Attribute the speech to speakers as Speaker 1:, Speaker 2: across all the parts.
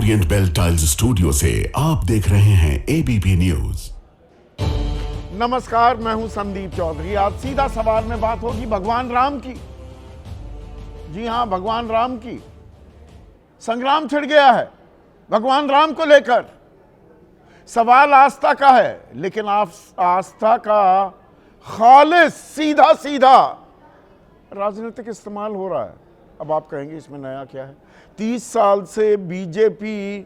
Speaker 1: Orient bell tiles studio से आप देख रहे हैं एबीपी न्यूज।
Speaker 2: नमस्कार, मैं हूं संदीप चौधरी। आज सीधा सवाल में बात होगी भगवान राम की। जी हां, भगवान राम की। संग्राम छिड़ गया है भगवान राम को लेकर। सवाल आस्था का है, लेकिन आस्था का खालिस सीधा सीधा राजनीतिक इस्तेमाल हो रहा है। अब आप कहेंगे इसमें नया क्या है? 30 साल से बीजेपी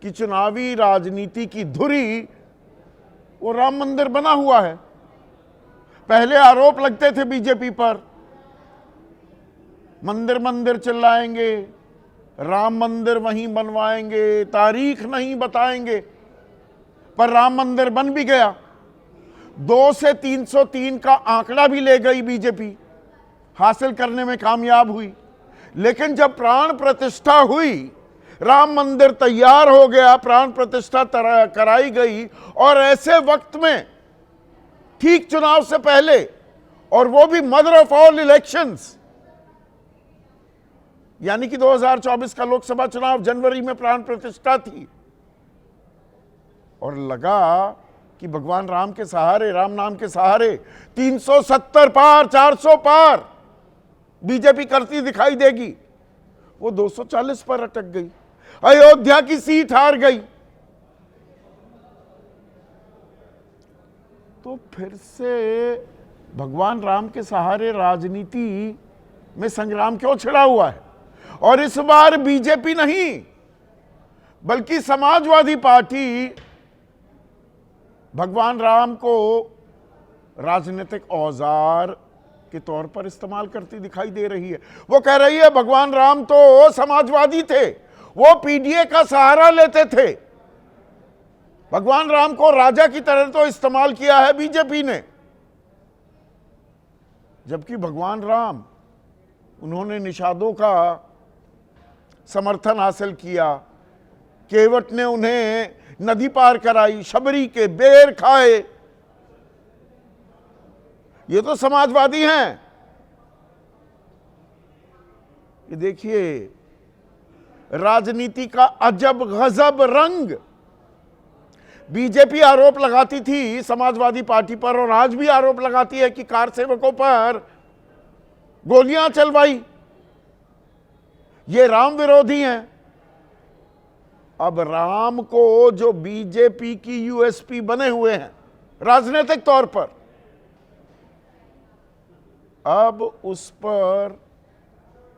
Speaker 2: की चुनावी राजनीति की धुरी वो राम मंदिर बना हुआ है। पहले आरोप लगते थे बीजेपी पर, मंदिर मंदिर चिल्लाएंगे, राम मंदिर वहीं बनवाएंगे, तारीख नहीं बताएंगे। पर राम मंदिर बन भी गया। 2 से 303 का आंकड़ा भी ले गई बीजेपी, हासिल करने में कामयाब हुई। लेकिन जब प्राण प्रतिष्ठा हुई, राम मंदिर तैयार हो गया, प्राण प्रतिष्ठा कराई गई, और ऐसे वक्त में ठीक चुनाव से पहले, और वो भी मदर ऑफ ऑल इलेक्शंस, यानी कि 2024 का लोकसभा चुनाव जनवरी में प्राण प्रतिष्ठा थी, और लगा कि भगवान राम के सहारे, राम नाम के सहारे 370 पार, 400 पार बीजेपी करती दिखाई देगी। वो 240 पर अटक गई, अयोध्या की सीट हार गई। तो फिर से भगवान राम के सहारे राजनीति में संग्राम क्यों छिड़ा हुआ है? और इस बार बीजेपी नहीं, बल्कि समाजवादी पार्टी भगवान राम को राजनीतिक औजार के तौर पर इस्तेमाल करती दिखाई दे रही है। वो कह रही है भगवान राम तो समाजवादी थे, वो पीडीए का सहारा लेते थे। भगवान राम को राजा की तरह तो इस्तेमाल किया है बीजेपी ने, जबकि भगवान राम, उन्होंने निषादों का समर्थन हासिल किया, केवट ने उन्हें नदी पार कराई, शबरी के बेर खाए। ये तो समाजवादी हैं। ये देखिए राजनीति का अजब गजब रंग। बीजेपी आरोप लगाती थी समाजवादी पार्टी पर, और आज भी आरोप लगाती है कि कार सेवकों पर गोलियां चलवाई। ये राम विरोधी हैं। अब राम को जो बीजेपी की यूएसपी बने हुए हैं राजनीतिक तौर पर, अब उस पर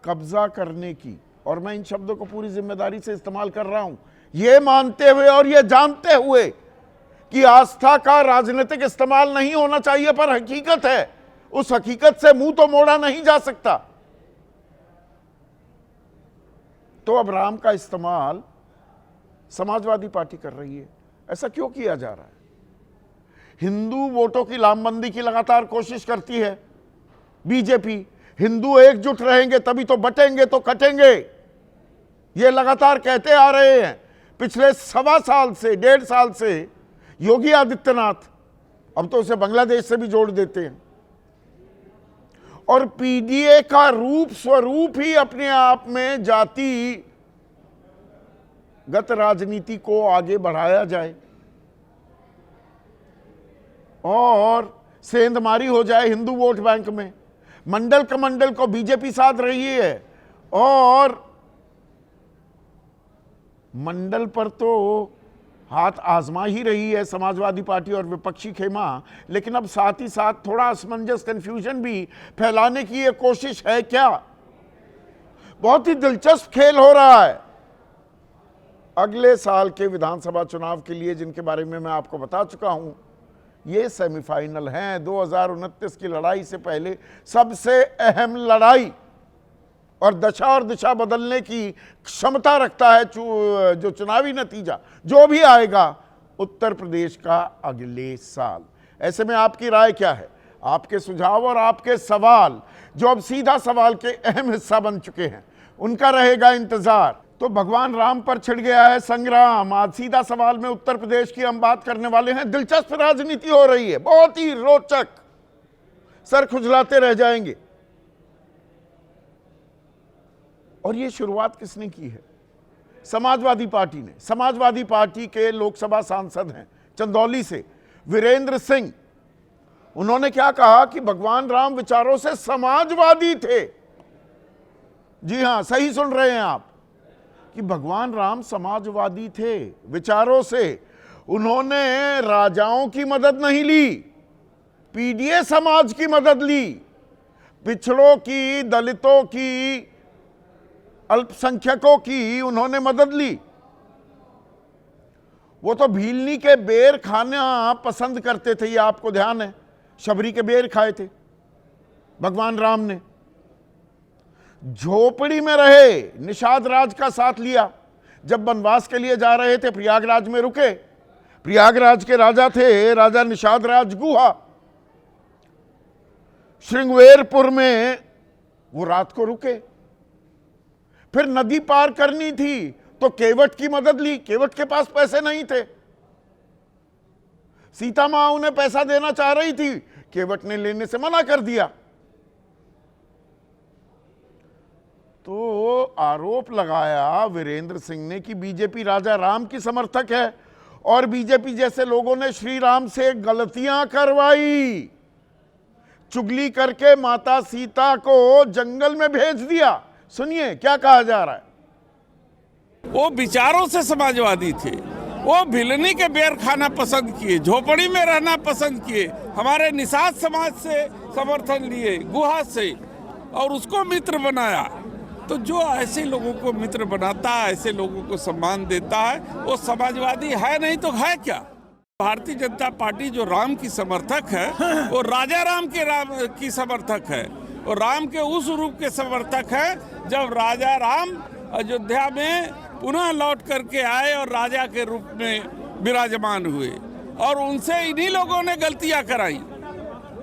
Speaker 2: कब्जा करने की, और मैं इन शब्दों को पूरी जिम्मेदारी से इस्तेमाल कर रहा हूं, यह मानते हुए और यह जानते हुए कि आस्था का राजनीतिक इस्तेमाल नहीं होना चाहिए, पर हकीकत है, उस हकीकत से मुंह तो मोड़ा नहीं जा सकता। तो अब राम का इस्तेमाल समाजवादी पार्टी कर रही है। ऐसा क्यों किया जा रहा है? हिंदू वोटों की लामबंदी की लगातार कोशिश करती है बीजेपी। हिंदू एकजुट रहेंगे तभी तो बटेंगे, तो कटेंगे, ये लगातार कहते आ रहे हैं पिछले 1.25 साल से, 1.5 साल से योगी आदित्यनाथ। अब तो उसे बांग्लादेश से भी जोड़ देते हैं। और पीडीए का रूप स्वरूप ही अपने आप में जाति गत राजनीति को आगे बढ़ाया जाए और सेंधमारी हो जाए हिंदू वोट बैंक में। मंडल कमंडल को बीजेपी साध रही है, और मंडल पर तो हाथ आजमा ही रही है समाजवादी पार्टी और विपक्षी खेमा। लेकिन अब साथ ही साथ थोड़ा असमंजस, कंफ्यूजन भी फैलाने की ये कोशिश है क्या? बहुत ही दिलचस्प खेल हो रहा है। अगले साल के विधानसभा चुनाव के लिए, जिनके बारे में मैं आपको बता चुका हूं, ये सेमीफाइनल हैं। 2029 की लड़ाई से पहले सबसे अहम लड़ाई, और दशा और दिशा बदलने की क्षमता रखता है जो चुनावी नतीजा जो भी आएगा उत्तर प्रदेश का अगले साल। ऐसे में आपकी राय क्या है? आपके सुझाव और आपके सवाल, जो अब सीधा सवाल के अहम हिस्सा बन चुके हैं, उनका रहेगा इंतजार। तो भगवान राम पर छिड़ गया है संग्राम। आज सीधा सवाल में उत्तर प्रदेश की हम बात करने वाले हैं। दिलचस्प राजनीति हो रही है, बहुत ही रोचक, सर खुजलाते रह जाएंगे। और ये शुरुआत किसने की है? समाजवादी पार्टी ने, समाजवादी पार्टी के लोकसभा सांसद हैं चंदौली से वीरेंद्र सिंह, उन्होंने क्या कहा कि भगवान राम विचारों से समाजवादी थे। जी हां, सही सुन रहे हैं आप कि भगवान राम समाजवादी थे विचारों से। उन्होंने राजाओं की मदद नहीं ली, पीडीए समाज की मदद ली, पिछड़ों की, दलितों की, अल्पसंख्यकों की उन्होंने मदद ली। वो तो भीलनी के बेर खाना पसंद करते थे, ये आपको ध्यान है, शबरी के बेर खाए थे भगवान राम ने। झोपड़ी में रहे, निषाद राज का साथ लिया, जब वनवास के लिए जा रहे थे प्रयागराज में रुके। प्रयागराज के राजा थे राजा निषाद राज गुहा। श्रृंगवेरपुर में वो रात को रुके। फिर नदी पार करनी थी तो केवट की मदद ली, केवट के पास पैसे नहीं थे। सीता मां उन्हें पैसा देना चाह रही थी, केवट ने लेने से मना कर दिया। तो आरोप लगाया वीरेंद्र सिंह ने कि बीजेपी राजा राम की समर्थक है और बीजेपी जैसे लोगों ने श्री राम से गलतियां करवाई, चुगली करके माता सीता को जंगल में भेज दिया। सुनिए क्या कहा जा रहा है।
Speaker 3: वो विचारों से समाजवादी थे, वो भिलनी के बेर खाना पसंद किए, झोपड़ी में रहना पसंद किए, हमारे निषाद समाज से समर्थन लिए, गुहा से, और उसको मित्र बनाया। तो जो ऐसे लोगों को मित्र बनाता है, ऐसे लोगों को सम्मान देता है, वो समाजवादी है, नहीं तो है क्या। भारतीय जनता पार्टी जो राम की समर्थक है, वो राजा राम की समर्थक है, और राम के उस रूप के समर्थक है जब राजा राम अयोध्या में पुनः लौट करके आए और राजा के रूप में विराजमान हुए, और उनसे इन्हीं लोगों ने गलतियां कराई,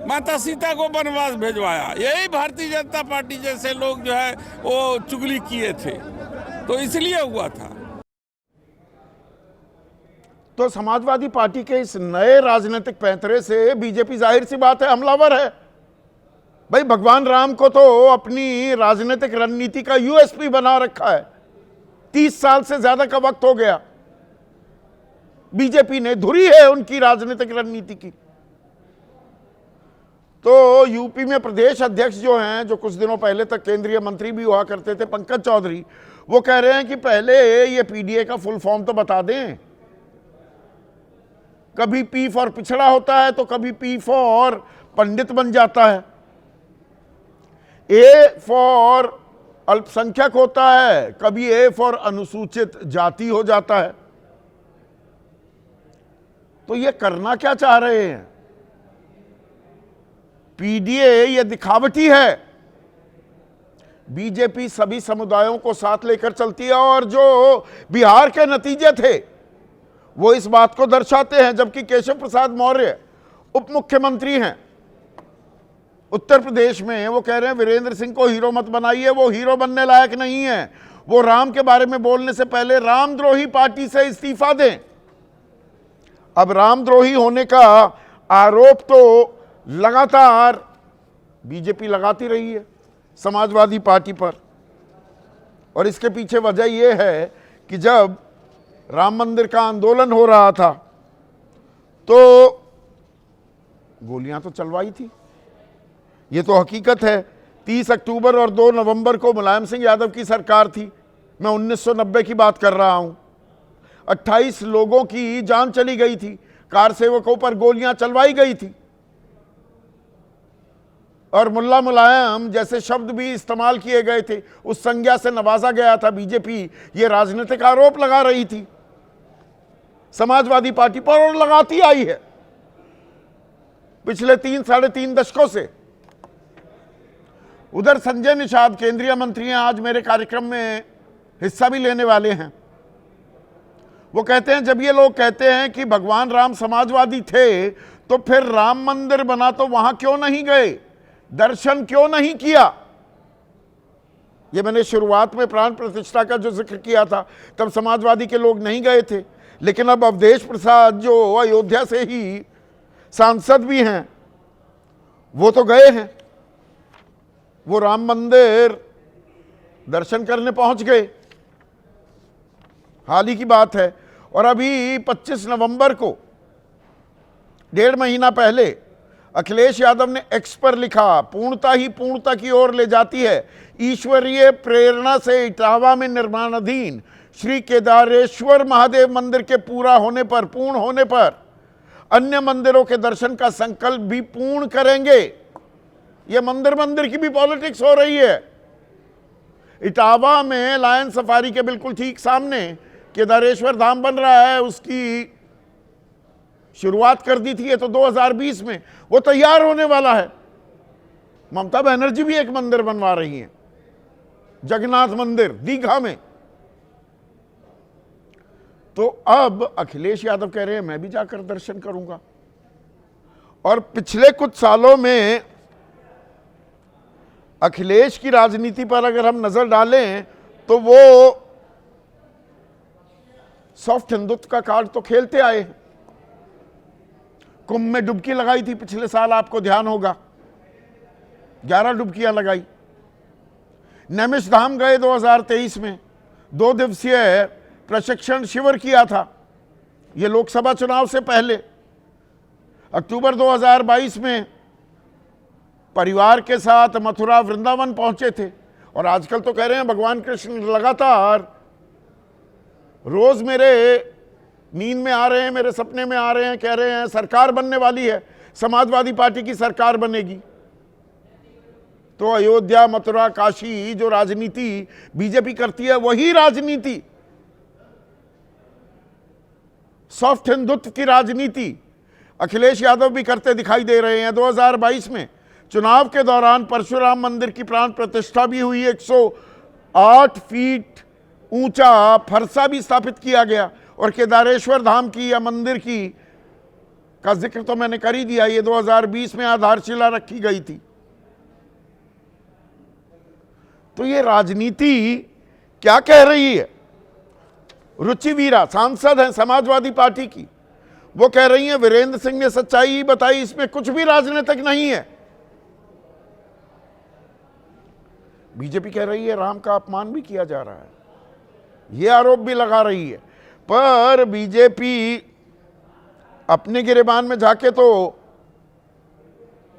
Speaker 3: माता सीता को वनवास भेजवाया। यही भारतीय जनता पार्टी जैसे लोग जो है वो चुगली किए थे, तो इसलिए हुआ था।
Speaker 2: तो समाजवादी पार्टी के इस नए राजनीतिक पैंतरे से बीजेपी जाहिर सी बात है हमलावर है। भाई भगवान राम को तो अपनी राजनीतिक रणनीति का यूएसपी बना रखा है। 30 साल से ज्यादा का वक्त हो गया, बीजेपी ने धुरी है उनकी राजनीतिक रणनीति की। तो यूपी में प्रदेश अध्यक्ष जो हैं, जो कुछ दिनों पहले तक केंद्रीय मंत्री भी हुआ करते थे, पंकज चौधरी, वो कह रहे हैं कि पहले ये पीडीए का फुल फॉर्म तो बता दें। कभी पी फॉर पिछड़ा होता है तो कभी पी फॉर पंडित बन जाता है, ए फॉर अल्पसंख्यक होता है, कभी ए फॉर अनुसूचित जाति हो जाता है। तो ये करना क्या चाह रहे हैं? पीडीए ये दिखावटी है। बीजेपी सभी समुदायों को साथ लेकर चलती है, और जो बिहार के नतीजे थे वो इस बात को दर्शाते हैं। जबकि केशव प्रसाद मौर्य उप मुख्यमंत्री हैं उत्तर प्रदेश में, वो कह रहे हैं वीरेंद्र सिंह को हीरो मत बनाइए, वो हीरो बनने लायक नहीं है, वो राम के बारे में बोलने से पहले रामद्रोही पार्टी से इस्तीफा दें। अब रामद्रोही होने का आरोप तो लगातार बीजेपी लगाती रही है समाजवादी पार्टी पर, और इसके पीछे वजह यह है कि जब राम मंदिर का आंदोलन हो रहा था तो गोलियां तो चलवाई थी, ये तो हकीकत है। 30 अक्टूबर और 2 नवंबर को मुलायम सिंह यादव की सरकार थी, मैं 1990 की बात कर रहा हूं। 28 लोगों की जान चली गई थी, कार सेवकों पर गोलियां चलवाई गई थी, और मुल्ला मुलायम जैसे शब्द भी इस्तेमाल किए गए थे, उस संज्ञा से नवाजा गया था। बीजेपी ये राजनीतिक आरोप लगा रही थी समाजवादी पार्टी पर, और लगाती आई है पिछले 3-3.5 दशकों से। उधर संजय निषाद केंद्रीय मंत्री हैं, आज मेरे कार्यक्रम में हिस्सा भी लेने वाले हैं। वो कहते हैं जब ये लोग कहते हैं कि भगवान राम समाजवादी थे, तो फिर राम मंदिर बना तो वहां क्यों नहीं गए, दर्शन क्यों नहीं किया? ये मैंने शुरुआत में प्राण प्रतिष्ठा का जो जिक्र किया था, तब समाजवादी के लोग नहीं गए थे, लेकिन अब अवधेश प्रसाद जो अयोध्या से ही सांसद भी हैं, वो तो गए हैं, वो राम मंदिर दर्शन करने पहुंच गए। हाल ही की बात है। और अभी 25 नवंबर को, 1.5 महीना पहले, अखिलेश यादव ने एक्स पर लिखा, पूर्णता ही पूर्णता की ओर ले जाती है। ईश्वरीय प्रेरणा से इटावा में निर्माणाधीन श्री केदारेश्वर महादेव मंदिर के पूर्ण होने पर अन्य मंदिरों के दर्शन का संकल्प भी पूर्ण करेंगे। यह मंदिर की भी पॉलिटिक्स हो रही है। इटावा में लायन सफारी के बिल्कुल ठीक सामने केदारेश्वर धाम बन रहा है, उसकी शुरुआत कर दी थी ये तो 2020 में, वो तैयार होने वाला है। ममता बनर्जी भी एक मंदिर बनवा रही हैं, जगन्नाथ मंदिर दीघा में। तो अब अखिलेश यादव कह रहे हैं मैं भी जाकर दर्शन करूंगा। और पिछले कुछ सालों में अखिलेश की राजनीति पर अगर हम नजर डालें तो वो सॉफ्ट हिंदुत्व का कार्ड तो खेलते आए हैं। कुंभ में डुबकी लगाई थी पिछले साल, आपको ध्यान होगा, 11 डुबकियां लगाई। नैमिष धाम गए 2023 में, 2 दिवसीय प्रशिक्षण शिविर किया था, यह लोकसभा चुनाव से पहले। अक्टूबर 2022 में परिवार के साथ मथुरा वृंदावन पहुंचे थे। और आजकल तो कह रहे हैं भगवान कृष्ण लगातार रोज मेरे नींद में आ रहे हैं, मेरे सपने में आ रहे हैं, कह रहे हैं सरकार बनने वाली है, समाजवादी पार्टी की सरकार बनेगी। तो अयोध्या, मथुरा, काशी जो राजनीति बीजेपी करती है, वही राजनीति, सॉफ्ट हिंदुत्व की राजनीति अखिलेश यादव भी करते दिखाई दे रहे हैं। 2022 में चुनाव के दौरान परशुराम मंदिर की प्राण प्रतिष्ठा भी हुई, 108 फीट ऊंचा फरसा भी स्थापित किया गया। और केदारेश्वर धाम की या मंदिर की का जिक्र तो मैंने कर ही दिया, ये 2020 में आधारशिला रखी गई थी। तो ये राजनीति क्या कह रही है? रुचि वीरा सांसद हैं समाजवादी पार्टी की, वो कह रही हैं वीरेंद्र सिंह ने सच्चाई ही बताई, इसमें कुछ भी राजनीतिक नहीं है। बीजेपी कह रही है राम का अपमान भी किया जा रहा है, ये आरोप भी लगा रही है। पर बीजेपी अपने गिरेबान में जाके तो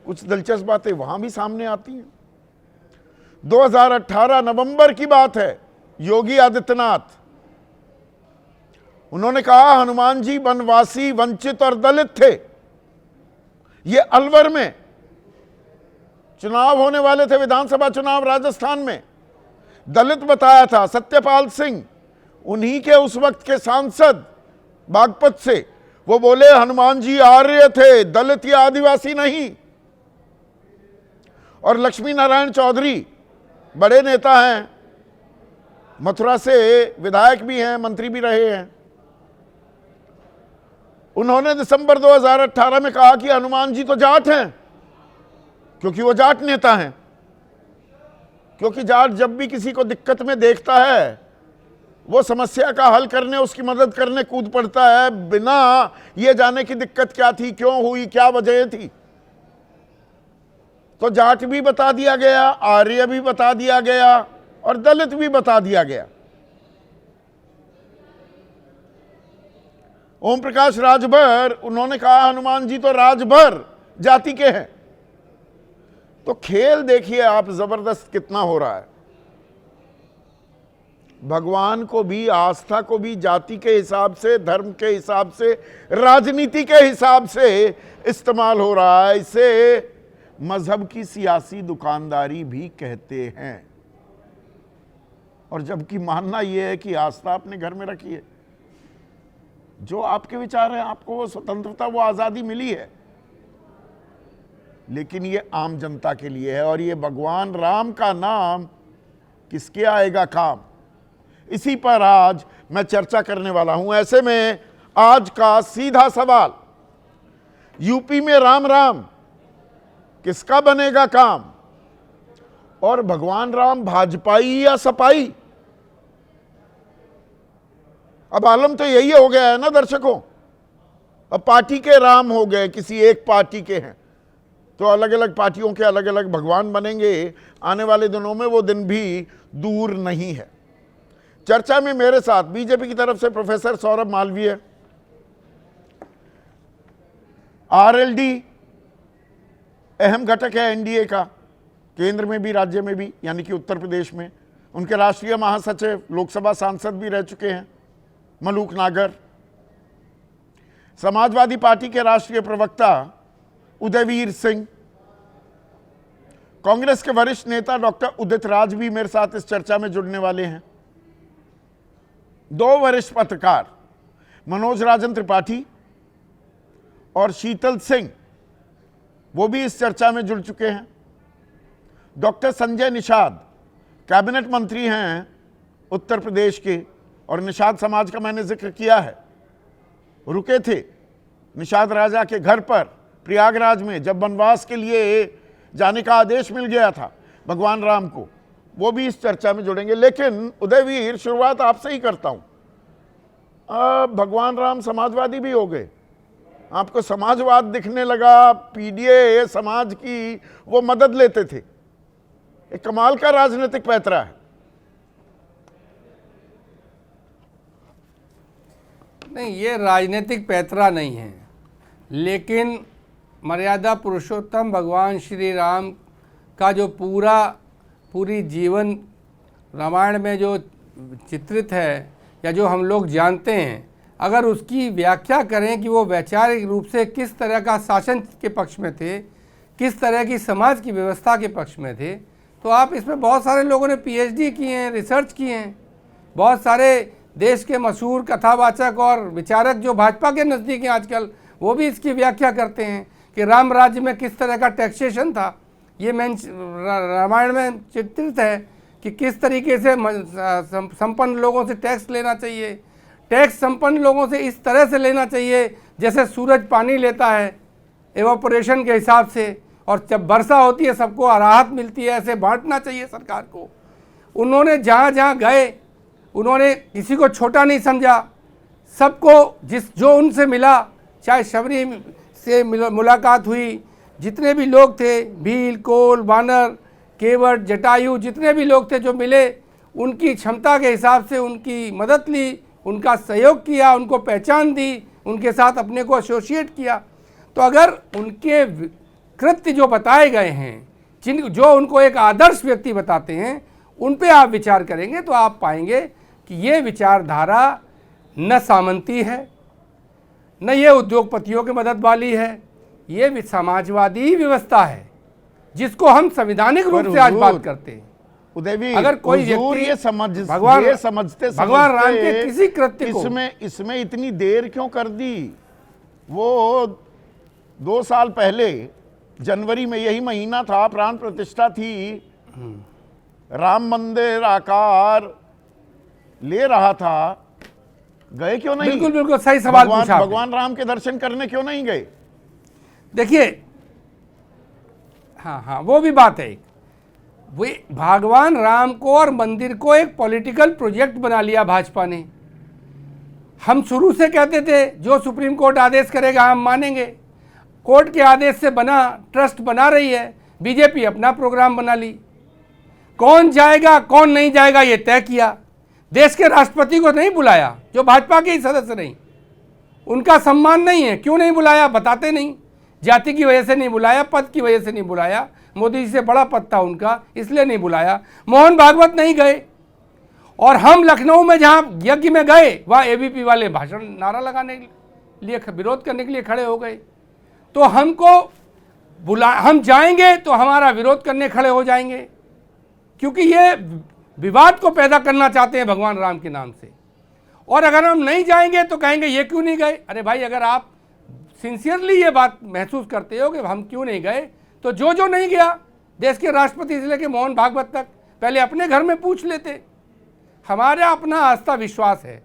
Speaker 2: कुछ दिलचस्प बातें वहां भी सामने आती हैं। 2018 नवंबर की बात है, योगी आदित्यनाथ, उन्होंने कहा हनुमान जी वनवासी, वंचित और दलित थे। ये अलवर में चुनाव होने वाले थे, विधानसभा चुनाव राजस्थान में, दलित बताया था सत्यपाल सिंह, उन्हीं के उस वक्त के सांसद बागपत से, वो बोले हनुमान जी आर्य थे, दलित या आदिवासी नहीं। और लक्ष्मी नारायण चौधरी बड़े नेता हैं, मथुरा से विधायक भी हैं, मंत्री भी रहे हैं, उन्होंने दिसंबर 2018 में कहा कि हनुमान जी तो जाट हैं, क्योंकि वो जाट नेता हैं। क्योंकि जाट जब भी किसी को दिक्कत में देखता है, वो समस्या का हल करने, उसकी मदद करने कूद पड़ता है, बिना ये जाने की दिक्कत क्या थी, क्यों हुई, क्या वजह थी। तो जाट भी बता दिया गया, आर्य भी बता दिया गया और दलित भी बता दिया गया। ओम प्रकाश राजभर, उन्होंने कहा हनुमान जी तो राजभर जाति के हैं। तो खेल देखिए आप जबरदस्त कितना हो रहा है। भगवान को भी, आस्था को भी जाति के हिसाब से, धर्म के हिसाब से, राजनीति के हिसाब से इस्तेमाल हो रहा है। इसे मजहब की सियासी दुकानदारी भी कहते हैं। और जबकि मानना यह है कि आस्था अपने घर में रखिए, जो आपके विचार हैं, आपको वो स्वतंत्रता, वो आजादी मिली है, लेकिन ये आम जनता के लिए है। और ये भगवान राम का नाम किसके आएगा काम, इसी पर आज मैं चर्चा करने वाला हूं। ऐसे में आज का सीधा सवाल, यूपी में राम राम किसका बनेगा काम? और भगवान राम भाजपाई या सपाई? अब आलम तो यही हो गया है ना दर्शकों, अब पार्टी के राम हो गए, किसी एक पार्टी के हैं, तो अलग अलग पार्टियों के अलग अलग भगवान बनेंगे। आने वाले दिनों में वो दिन भी दूर नहीं है। चर्चा में मेरे साथ बीजेपी की तरफ से प्रोफेसर सौरभ मालवीय, आरएलडी अहम घटक है एनडीए का, केंद्र में भी राज्य में भी, यानी कि उत्तर प्रदेश में। उनके राष्ट्रीय महासचिव, लोकसभा सांसद भी रह चुके हैं मलूक नागर। समाजवादी पार्टी के राष्ट्रीय प्रवक्ता उदयवीर सिंह, कांग्रेस के वरिष्ठ नेता डॉक्टर उदित राज भी मेरे साथ इस चर्चा में जुड़ने वाले हैं। दो वरिष्ठ पत्रकार मनोज राजन त्रिपाठी और शीतल सिंह, वो भी इस चर्चा में जुड़ चुके हैं। डॉक्टर संजय निषाद कैबिनेट मंत्री हैं उत्तर प्रदेश के, और निषाद समाज का मैंने जिक्र किया है। रुके थे निषाद राजा के घर पर प्रयागराज में जब वनवास के लिए जाने का आदेश मिल गया था भगवान राम को, वो भी इस चर्चा में जुड़ेंगे। लेकिन उदयवीर, शुरुआत आपसे ही करता हूं। भगवान राम समाजवादी भी हो गए, आपको समाजवाद दिखने लगा, पीडीए समाज की वो मदद लेते थे। एक कमाल का राजनीतिक पैतरा है।
Speaker 4: नहीं, ये राजनीतिक पैतरा नहीं है, लेकिन मर्यादा पुरुषोत्तम भगवान श्री राम का जो पूरी जीवन रामायण में जो चित्रित है या जो हम लोग जानते हैं, अगर उसकी व्याख्या करें कि वो वैचारिक रूप से किस तरह का शासन के पक्ष में थे, किस तरह की समाज की व्यवस्था के पक्ष में थे, तो आप इसमें बहुत सारे लोगों ने पीएचडी किए हैं, रिसर्च किए हैं। बहुत सारे देश के मशहूर कथावाचक और विचारक जो भाजपा के नज़दीक हैं आजकल, वो भी इसकी व्याख्या करते हैं कि राम राज्य में किस तरह का टैक्सेशन था। ये रामायण में चित्रित है कि किस तरीके से संपन्न लोगों से टैक्स लेना चाहिए। टैक्स संपन्न लोगों से इस तरह से लेना चाहिए जैसे सूरज पानी लेता है एवापोरेशन के हिसाब से, और जब वर्षा होती है सबको राहत मिलती है, ऐसे बांटना चाहिए सरकार को। उन्होंने जहाँ जहाँ गए उन्होंने किसी को छोटा नहीं समझा, सबको जो उनसे मिला, चाहे शबरी से मुलाकात हुई, जितने भी लोग थे, भील, कोल, वानर, केवट, जटायु, जितने भी लोग थे जो मिले, उनकी क्षमता के हिसाब से उनकी मदद ली, उनका सहयोग किया, उनको पहचान दी, उनके साथ अपने को एसोसिएट किया। तो अगर उनके कृत्य जो बताए गए हैं, जो उनको एक आदर्श व्यक्ति बताते हैं, उन पे आप विचार करेंगे तो आप पाएंगे कि ये विचारधारा न सामंती है, न ये उद्योगपतियों की मदद वाली है, ये समाजवादी व्यवस्था है जिसको हम संवैधानिक रूप से आज बात करते हैं।
Speaker 2: उदयवीर,
Speaker 4: अगर कोई व्यक्ति
Speaker 2: ये समझते
Speaker 4: भगवान राम के किसी कृत्य को
Speaker 2: इसमें इतनी देर क्यों कर दी? वो 2 साल पहले जनवरी में यही महीना था, प्राण प्रतिष्ठा थी, राम मंदिर आकार ले रहा था, गए क्यों नहीं?
Speaker 4: बिल्कुल बिल्कुल सही सवाल पूछा।
Speaker 2: भगवान राम के दर्शन करने क्यों नहीं गए?
Speaker 4: देखिए, हाँ, वो भी बात है। वे भगवान राम को और मंदिर को एक पॉलिटिकल प्रोजेक्ट बना लिया भाजपा ने। हम शुरू से कहते थे जो सुप्रीम कोर्ट आदेश करेगा हम मानेंगे। कोर्ट के आदेश से बना, ट्रस्ट बना रही है, बीजेपी अपना प्रोग्राम बना ली। कौन जाएगा कौन नहीं जाएगा ये तय किया। देश के राष्ट्रपति को नहीं बुलाया, जो भाजपा के ही सदस्य नहीं, उनका सम्मान नहीं है। क्यों नहीं बुलाया बताते नहीं। जाति की वजह से नहीं बुलाया, पद की वजह से नहीं बुलाया, मोदी जी से बड़ा पद था उनका इसलिए नहीं बुलाया। मोहन भागवत नहीं गए, और हम लखनऊ में जहाँ यज्ञ में गए वहाँ एबीपी वाले भाषण नारा लगाने के लिए, विरोध करने के लिए खड़े हो गए। तो हमको हम जाएंगे तो हमारा विरोध करने खड़े हो जाएंगे, क्योंकि ये विवाद को पैदा करना चाहते हैं भगवान राम के नाम से। और अगर हम नहीं जाएंगे तो कहेंगे ये क्यों नहीं गए। अरे भाई, अगर आप सिंसियरली ये बात महसूस करते हो कि हम क्यों नहीं गए, तो जो नहीं गया, देश के राष्ट्रपति से लेकर मोहन भागवत तक, पहले अपने घर में पूछ लेते। हमारा अपना आस्था विश्वास है।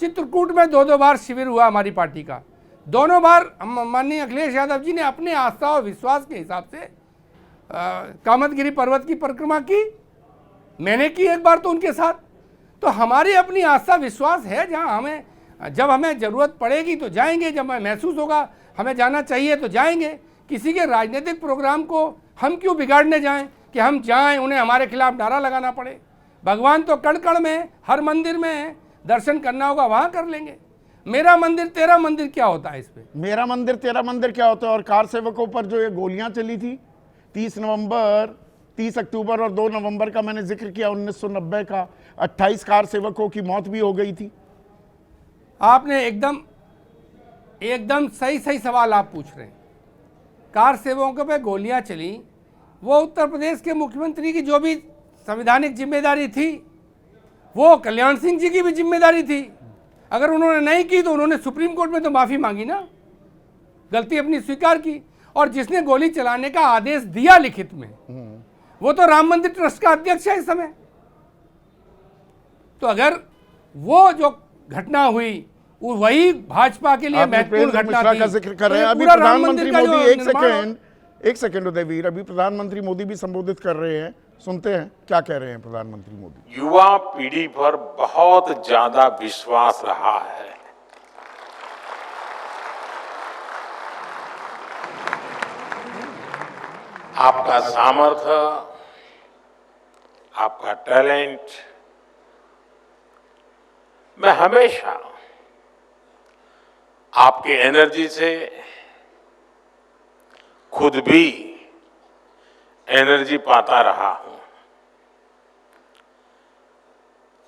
Speaker 4: चित्रकूट में 2 बार शिविर हुआ हमारी पार्टी का, दोनों बार माननीय अखिलेश यादव जी ने अपने आस्था और विश्वास के हिसाब से कामतगिरी पर्वत की परिक्रमा की। मैंने की एक बार तो उनके साथ। तो हमारी अपनी आस्था विश्वास है, जहाँ जब हमें ज़रूरत पड़ेगी तो जाएंगे, जब हमें महसूस होगा हमें जाना चाहिए तो जाएंगे। किसी के राजनीतिक प्रोग्राम को हम क्यों बिगाड़ने जाएं कि हम जाएं, उन्हें हमारे खिलाफ नारा लगाना पड़े। भगवान तो कण कण में, हर मंदिर में है, दर्शन करना होगा वहां कर लेंगे। मेरा मंदिर तेरा मंदिर क्या होता है इस पे?
Speaker 2: मेरा मंदिर तेरा मंदिर क्या होता है? और कार सेवकों पर जो ये गोलियां चली थी 30 अक्टूबर और 2 नवंबर का मैंने जिक्र किया 1990 का, 28 कार सेवकों की मौत भी हो गई थी।
Speaker 4: आपने एकदम सही सवाल आप पूछ रहे हैं। कार सेवकों पे गोलियां चली, वो उत्तर प्रदेश के मुख्यमंत्री की जो भी संवैधानिक जिम्मेदारी थी, वो कल्याण सिंह जी की भी जिम्मेदारी थी। अगर उन्होंने नहीं की तो उन्होंने सुप्रीम कोर्ट में तो माफी मांगी ना, गलती अपनी स्वीकार की। और जिसने गोली चलाने का आदेश दिया लिखित में, वो तो राम मंदिर ट्रस्ट का अध्यक्ष है इस समय। तो अगर वो जो घटना हुई वही भाजपा के लिए महत्वपूर्ण घटना थी,
Speaker 2: का जिक्र कर रहे हैं। अभी प्रधानमंत्री मोदी, एक सेकंड उदयवीर, अभी प्रधानमंत्री मोदी भी संबोधित कर रहे हैं, सुनते हैं क्या कह रहे हैं प्रधानमंत्री मोदी।
Speaker 5: युवा पीढ़ी पर बहुत ज्यादा विश्वास रहा है। आपका सामर्थ्य, आपका टैलेंट, मैं हमेशा आपकी एनर्जी से खुद भी एनर्जी पाता रहा हूं।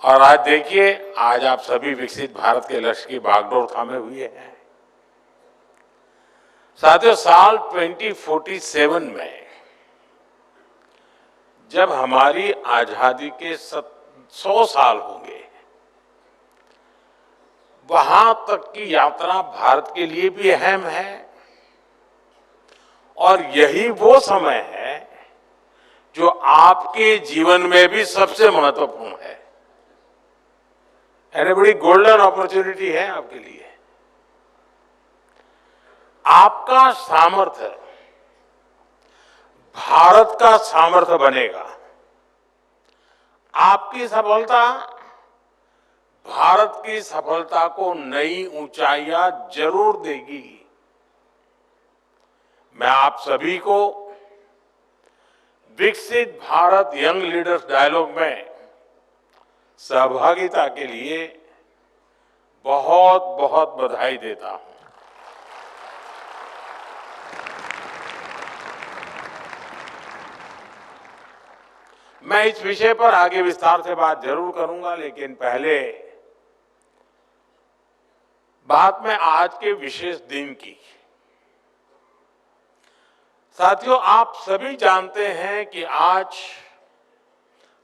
Speaker 5: और आज देखिए, आज आप सभी विकसित भारत के लक्ष्य की बागडोर थामे हुए हैं। साथियों, साल 2047 में जब हमारी आजादी के 100 साल होंगे, वहां तक की यात्रा भारत के लिए भी अहम है। और यही वो समय है जो आपके जीवन में भी सबसे महत्वपूर्ण है। यानी बड़ी गोल्डन अपॉर्चुनिटी है आपके लिए। आपका सामर्थ्य भारत का सामर्थ्य बनेगा। आपकी सफलता भारत की सफलता को नई ऊंचाइयां जरूर देगी। मैं आप सभी को विकसित भारत यंग लीडर्स डायलॉग में सहभागिता के लिए बहुत बहुत बधाई देता हूं। मैं इस विषय पर आगे विस्तार से बात जरूर करूंगा, लेकिन पहले बात में आज के विशेष दिन की। साथियों, आप सभी जानते हैं कि आज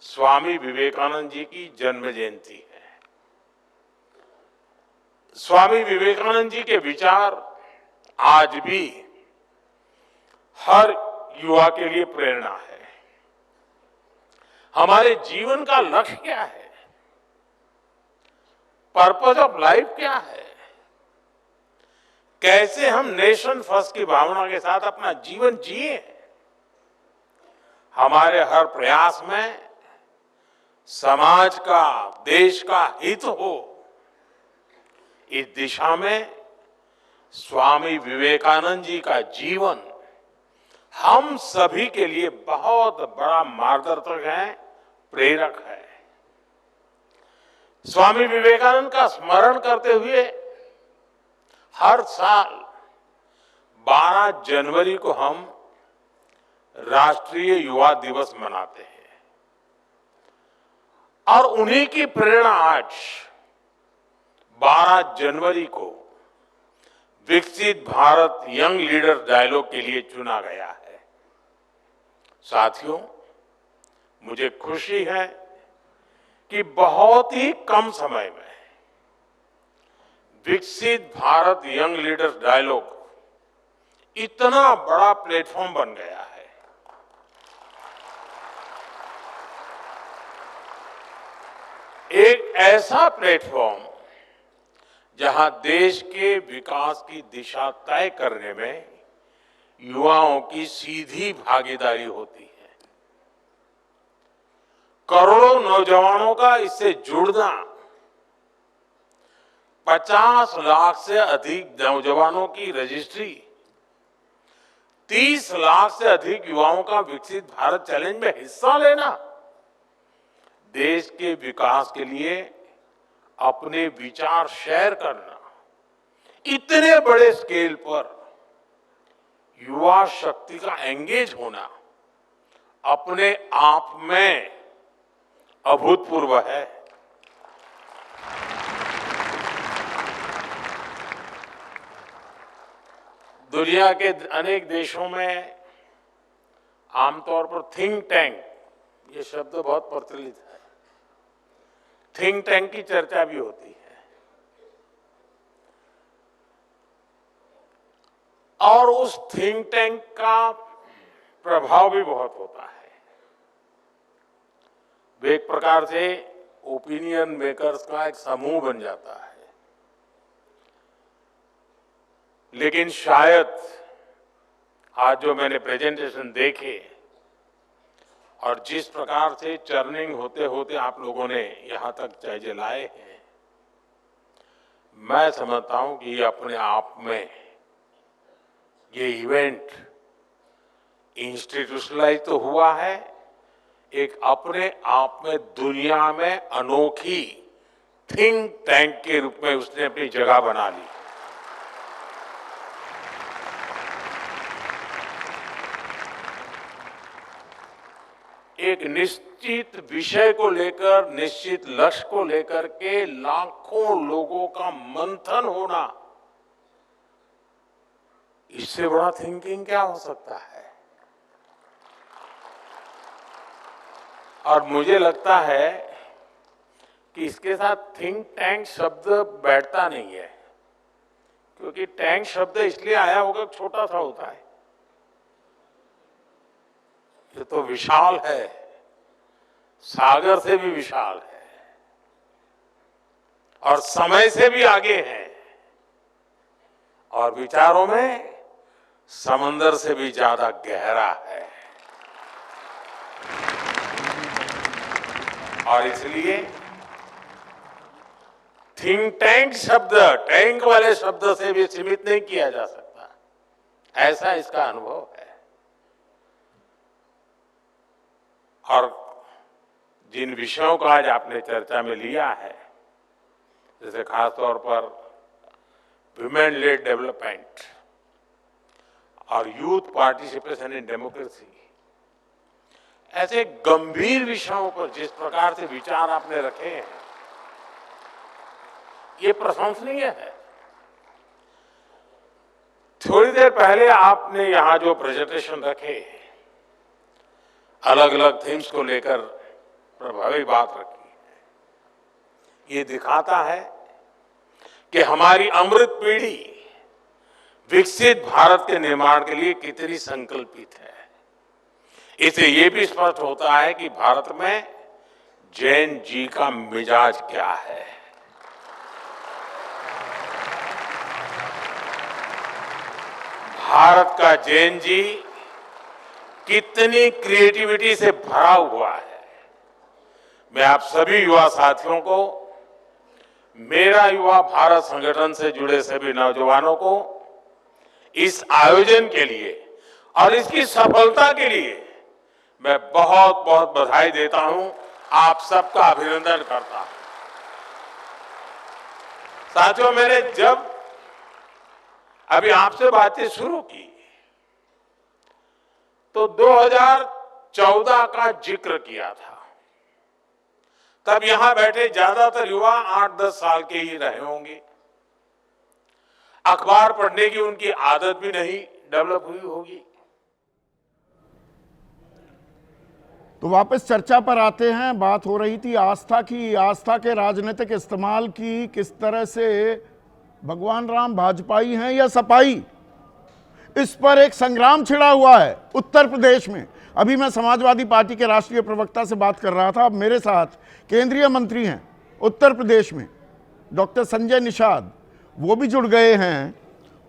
Speaker 5: स्वामी विवेकानंद जी की जन्म जयंती है। स्वामी विवेकानंद जी के विचार आज भी हर युवा के लिए प्रेरणा है। हमारे जीवन का लक्ष्य क्या है? पर्पस ऑफ लाइफ क्या है? कैसे हम नेशन फर्स्ट की भावना के साथ अपना जीवन जिए? हमारे हर प्रयास में समाज का, देश का हित हो, इस दिशा में स्वामी विवेकानंद जी का जीवन हम सभी के लिए बहुत बड़ा मार्गदर्शक है, प्रेरक है। स्वामी विवेकानंद का स्मरण करते हुए हर साल 12 जनवरी को हम राष्ट्रीय युवा दिवस मनाते हैं। और उन्हीं की प्रेरणा आज 12 जनवरी को विकसित भारत यंग लीडर डायलॉग के लिए चुना गया है। साथियों, मुझे खुशी है कि बहुत ही कम समय में विकसित भारत यंग लीडर्स डायलॉग इतना बड़ा प्लेटफॉर्म बन गया है। एक ऐसा प्लेटफॉर्म जहां देश के विकास की दिशा तय करने में युवाओं की सीधी भागीदारी होती है। करोड़ों नौजवानों का इससे जुड़ना, 50 लाख से अधिक नौजवानों की रजिस्ट्री, 30 लाख से अधिक युवाओं का विकसित भारत चैलेंज में हिस्सा लेना, देश के विकास के लिए अपने विचार शेयर करना, इतने बड़े स्केल पर युवा शक्ति का एंगेज होना अपने आप में अभूतपूर्व है। दुनिया के अनेक देशों में आमतौर पर थिंक टैंक, ये शब्द बहुत प्रचलित है, थिंक टैंक की चर्चा भी होती है और उस थिंक टैंक का प्रभाव भी बहुत होता है। वे एक प्रकार से ओपिनियन मेकर्स का एक समूह बन जाता है। लेकिन शायद आज जो मैंने प्रेजेंटेशन देखे और जिस प्रकार से चर्निंग होते होते आप लोगों ने यहां तक चीजें लाए हैं, मैं समझता हूं कि ये अपने आप में ये इवेंट इंस्टीट्यूशनलाइज तो हुआ है, एक अपने आप में दुनिया में अनोखी थिंक टैंक के रूप में उसने अपनी जगह बना ली। एक निश्चित विषय को लेकर, निश्चित लक्ष्य को लेकर के लाखों लोगों का मंथन होना, इससे बड़ा थिंकिंग क्या हो सकता है। और मुझे लगता है कि इसके साथ थिंक टैंक शब्द बैठता नहीं है, क्योंकि टैंक शब्द इसलिए आया होगा छोटा सा होता है। ये तो विशाल है, सागर से भी विशाल है और समय से भी आगे है और विचारों में समंदर से भी ज्यादा गहरा है। और इसलिए थिंक टैंक शब्द टैंक वाले शब्द से भी सीमित नहीं किया जा सकता, ऐसा इसका अनुभव है। और जिन विषयों को आज आपने चर्चा में लिया है, जैसे खासतौर पर विमेन लेड डेवलपमेंट और यूथ पार्टिसिपेशन इन डेमोक्रेसी, ऐसे गंभीर विषयों पर जिस प्रकार से विचार आपने रखे हैं, ये प्रशंसनीय है। थोड़ी देर पहले आपने यहां जो प्रेजेंटेशन रखे, अलग अलग थीम्स को लेकर प्रभावी बात रखी है, ये दिखाता है कि हमारी अमृत पीढ़ी विकसित भारत के निर्माण के लिए कितनी संकल्पित है। इससे ये भी स्पष्ट होता है कि भारत में जैन जी का मिजाज क्या है। भारत का जैन जी कितनी क्रिएटिविटी से भरा हुआ है। मैं आप सभी युवा साथियों को, मेरा युवा भारत संगठन से जुड़े सभी नौजवानों को इस आयोजन के लिए और इसकी सफलता के लिए मैं बहुत बहुत बधाई देता हूं, आप सबका अभिनंदन करता हूं। साथियों, मैंने जब अभी आपसे बातें शुरू की तो 2014 का जिक्र किया था। तब यहां बैठे ज्यादातर युवा 8-10 साल के ही रहे होंगे, अखबार पढ़ने की उनकी आदत भी नहीं डेवलप हुई होगी।
Speaker 2: तो वापस चर्चा पर आते हैं। बात हो रही थी आस्था की, आस्था के राजनीतिक इस्तेमाल की, किस तरह से भगवान राम भाजपाई हैं या सपाई, इस पर एक संग्राम छिड़ा हुआ है उत्तर प्रदेश में। अभी मैं समाजवादी पार्टी के राष्ट्रीय प्रवक्ता से बात कर रहा था। अब मेरे साथ केंद्रीय मंत्री हैं उत्तर प्रदेश में, डॉक्टर संजय निषाद, वो भी जुड़ गए हैं।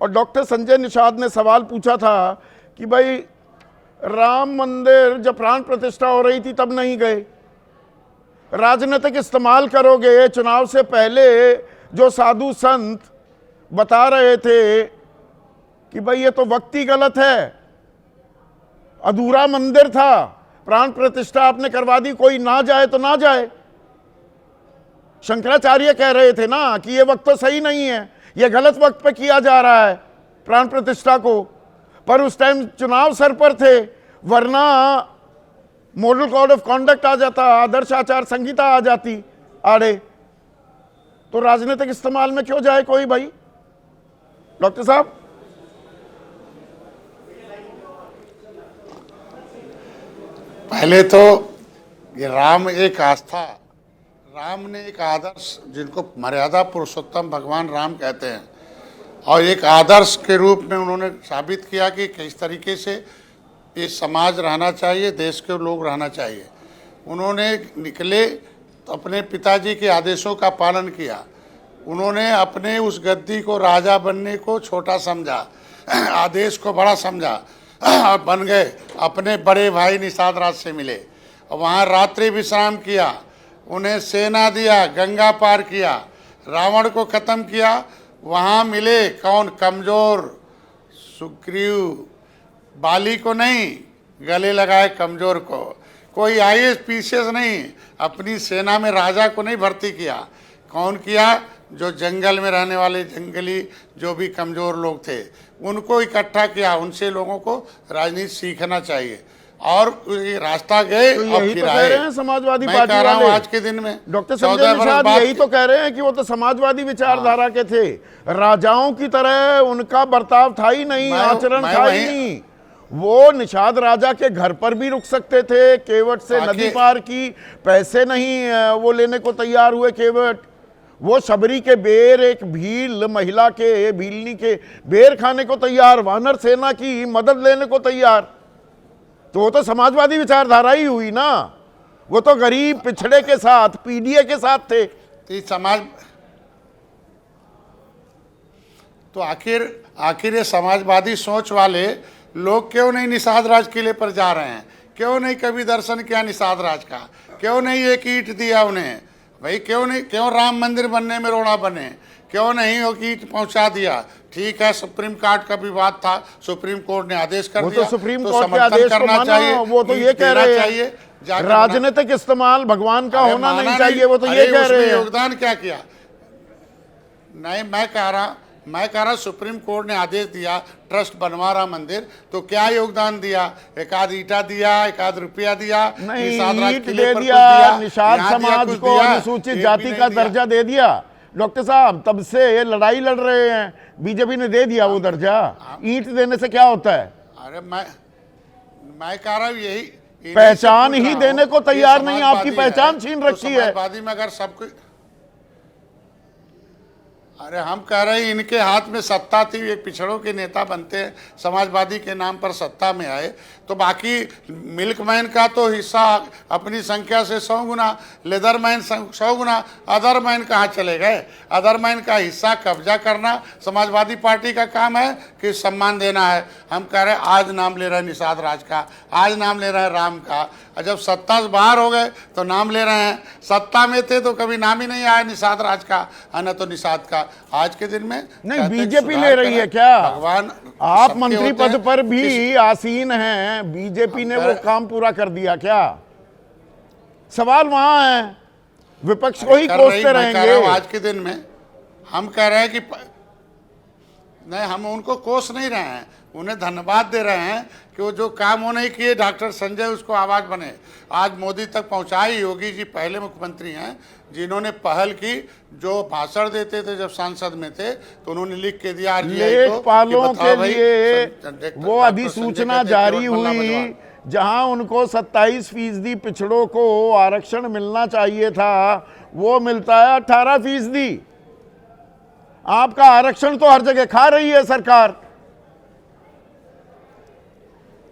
Speaker 2: और डॉक्टर संजय निषाद ने सवाल पूछा था कि भाई राम मंदिर जब प्राण प्रतिष्ठा हो रही थी तब नहीं गए, राजनीतिक इस्तेमाल करोगे। चुनाव से पहले जो साधु संत बता रहे थे कि भाई ये तो वक्त ही गलत है, अधूरा मंदिर था, प्राण प्रतिष्ठा आपने करवा दी, कोई ना जाए तो ना जाए। शंकराचार्य कह रहे थे ना कि ये वक्त तो सही नहीं है, ये गलत वक्त पे किया जा रहा है प्राण प्रतिष्ठा को, पर उस टाइम चुनाव सर पर थे, वरना मॉडल कोड ऑफ कॉन्डक्ट आ जाता, आदर्श आचार संहिता आ जाती आड़े। तो राजनीतिक इस्तेमाल में क्यों जाए कोई भाई? डॉक्टर साहब,
Speaker 6: पहले तो ये राम एक आस्था, राम ने एक आदर्श, जिनको मर्यादा पुरुषोत्तम भगवान राम कहते हैं, और एक आदर्श के रूप में उन्होंने साबित किया कि किस तरीके से ये समाज रहना चाहिए, देश के लोग रहना चाहिए। उन्होंने निकले तो अपने पिताजी के आदेशों का पालन किया। उन्होंने अपने उस गद्दी को, राजा बनने को छोटा समझा, आदेश को बड़ा समझा और बन गए। अपने बड़े भाई निषाद राज से मिले और वहाँ रात्रि विश्राम किया, उन्हें सेना दिया, गंगा पार किया, रावण को खत्म किया। वहाँ मिले कौन? कमजोर सुग्रीव, बाली को नहीं, गले लगाए कमजोर को। कोई आईएएस पीसीएस नहीं, अपनी सेना में राजा को नहीं भर्ती किया। कौन किया? जो जंगल में रहने वाले जंगली जो भी कमजोर लोग थे उनको इकट्ठा किया। उनसे लोगों को राजनीति सीखना चाहिए और ये रास्ता गए।
Speaker 2: तो
Speaker 6: और
Speaker 2: यही
Speaker 6: फिर
Speaker 2: तो कह रहे हैं समाजवादी पार्टी
Speaker 6: मैं कह रहा हूं
Speaker 2: वाले।
Speaker 6: आज के दिन में
Speaker 2: डॉक्टर संजय निषाद यही तो कह रहे हैं कि वो तो समाजवादी विचारधारा के थे, राजाओं की तरह उनका बर्ताव था ही नहीं, आचरण था ही नहीं। वो निषाद राजा के घर पर भी रुक सकते थे, केवट से नदी पार की, पैसे नहीं वो लेने को तैयार हुए केवट। वो शबरी के बेर, एक भील महिला के, भीलनी के बेर खाने को तैयार, वानर सेना की मदद लेने को तैयार। तो वो तो समाजवादी विचारधारा ही हुई ना। वो तो गरीब पिछड़े के साथ, पीडीए के साथ थे।
Speaker 6: तो समाज तो आखिर ये समाजवादी सोच वाले लोग क्यों नहीं निषाद राज किले पर जा रहे हैं? क्यों नहीं कभी दर्शन किया निषाद राज का? क्यों नहीं एक ईंट दिया उन्हें? भाई क्यों नहीं? क्यों राम मंदिर बनने में रोड़ा बने? क्यों नहीं वो ईंट पहुंचा दिया? ठीक है, सुप्रीम कोर्ट का विवाद था, सुप्रीम कोर्ट ने आदेश कर दिया,
Speaker 2: तो सुप्रीम कोर्ट के आदेश को माना। वो तो ये कह रहे हैं राजनीतिक इस्तेमाल भगवान का होना नहीं चाहिए, वो तो ये कह रहे हैं।
Speaker 6: योगदान क्या किया? नहीं, मैं कह रहा सुप्रीम कोर्ट ने आदेश दिया, ट्रस्ट बनवा रहा मंदिर, तो क्या योगदान दिया? एक आध ईटा दिया, एक आध रुपया दिया,
Speaker 2: नहीं, ईंट
Speaker 6: किले
Speaker 2: दे
Speaker 6: पर
Speaker 2: दिया, निषाद समाज को अनुसूचित जाति का दर्जा दे दिया। डॉक्टर साहब, तब से ये लड़ाई लड़ रहे हैं, बीजेपी ने दे दिया वो दर्जा। ईंट देने से क्या होता है?
Speaker 6: अरे मैं कह रहा हूँ यही
Speaker 2: पहचान ही देने को तैयार नहीं, आपकी पहचान छीन रखी है।
Speaker 6: समाजवादी में अगर सब कुछ, अरे हम कह रहे हैं इनके हाथ में सत्ता थी, ये पिछड़ों के नेता बनते हैं, समाजवादी के नाम पर सत्ता में आए, तो बाकी मिल्कमैन का तो हिस्सा अपनी संख्या से 100 गुना, लेदरमैन 100 गुना, अदरमैन कहाँ चले गए? अदरमैन का हिस्सा कब्जा करना समाजवादी पार्टी का काम है कि सम्मान देना है? हम कह रहे हैं आज नाम ले रहे हैं निषाद राज का, आज नाम ले रहे हैं राम का, और जब सत्ता से बाहर हो गए तो नाम ले रहे हैं। सत्ता में थे तो कभी नाम ही नहीं आया निषाद राज का, न तो निषाद का। आज के दिन में
Speaker 2: नहीं, बीजेपी ले रही है क्या?
Speaker 6: भगवान,
Speaker 2: आप मंत्री पद पर भी आसीन हैं, बीजेपी ने वो काम पूरा कर दिया क्या? सवाल वहां है, विपक्ष को ही कोसते रहेंगे।
Speaker 6: आज के दिन में हम कह रहे हैं कि नहीं, हम उनको कोस नहीं रहे हैं, उन्हें धन्यवाद दे रहे हैं कि वो जो काम वो नहीं किए, डॉक्टर संजय उसको आवाज़ बने, आज मोदी तक पहुंचाई। योगी जी पहले मुख्यमंत्री हैं जिन्होंने पहल की, जो भाषण देते थे जब सांसद में थे तो उन्होंने लिख के दिया
Speaker 2: लेखपालों के लिए वो अधिसूचना जारी हुई जहां उनको 27% पिछड़ों को आरक्षण मिलना चाहिए था, वो मिलता है 18%। आपका आरक्षण तो हर जगह खा रही है सरकार,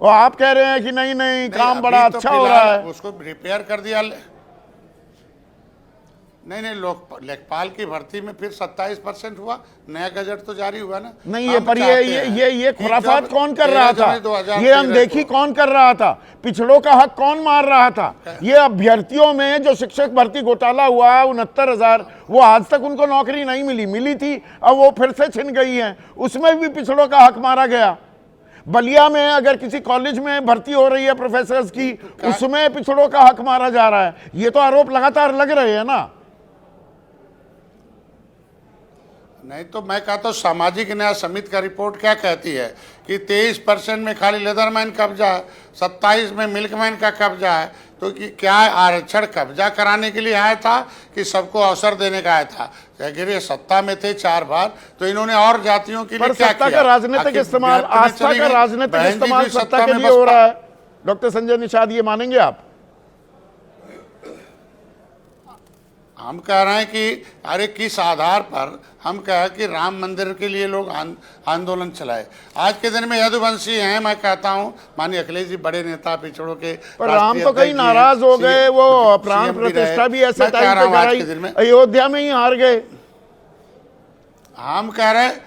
Speaker 2: और आप कह रहे हैं कि नहीं काम बड़ा अच्छा हो रहा है।
Speaker 6: उसको रिपेयर कर दिया। नहीं, लेखपाल की भर्ती में फिर 27% हुआ, नया गजट तो जारी हुआ ना।
Speaker 2: नहीं, ये पर ये खुराफात कौन कर रहा था? ये अनदेखी कौन कर रहा था? पिछड़ों का हक कौन मार रहा था? ये अभ्यर्थियों में जो शिक्षक भर्ती घोटाला हुआ 69,000, वो आज तक उनको नौकरी नहीं मिली थी, अब वो फिर से छिन गई है, उसमें भी पिछड़ों का हक मारा गया। बलिया में अगर किसी कॉलेज में भर्ती हो रही है प्रोफेसर्स की, उसमें पिछड़ों का हक मारा जा रहा है। ये तो आरोप लगातार लग रहे हैं ना।
Speaker 6: नहीं तो मैं कहता हूँ सामाजिक न्याय समिति का रिपोर्ट क्या कहती है कि 23% में खाली लेदरमैन कब्जा है, 27 में मिल्कमैन का कब्जा है। तो कि क्या आरक्षण कब्जा कराने के लिए आया था कि सबको अवसर देने का आया था? अगर ये सत्ता में थे 4 बार तो इन्होंने और जातियों के लिए क्या
Speaker 2: सत्ता
Speaker 6: किया?
Speaker 2: का राजनीतिक इस्तेमाल, आस्था का राजनीतिक इस्तेमाल सत्ता के लिए हो रहा है। डॉक्टर संजय निषाद, ये मानेंगे आप?
Speaker 6: हम कह रहे हैं कि अरे किस आधार पर हम कहें कि राम मंदिर के लिए लोग आंदोलन चलाए? आज के दिन में यदुवंशी हैं, मैं कहता हूं माननीय अखिलेश जी बड़े नेता पिछड़ों के,
Speaker 2: पर राम तो कई नाराज हो गए, वो प्राण प्रतिष्ठा भी ऐसे टाइम पे कराई, अयोध्या में ही हार गए।
Speaker 6: हम कह रहे हैं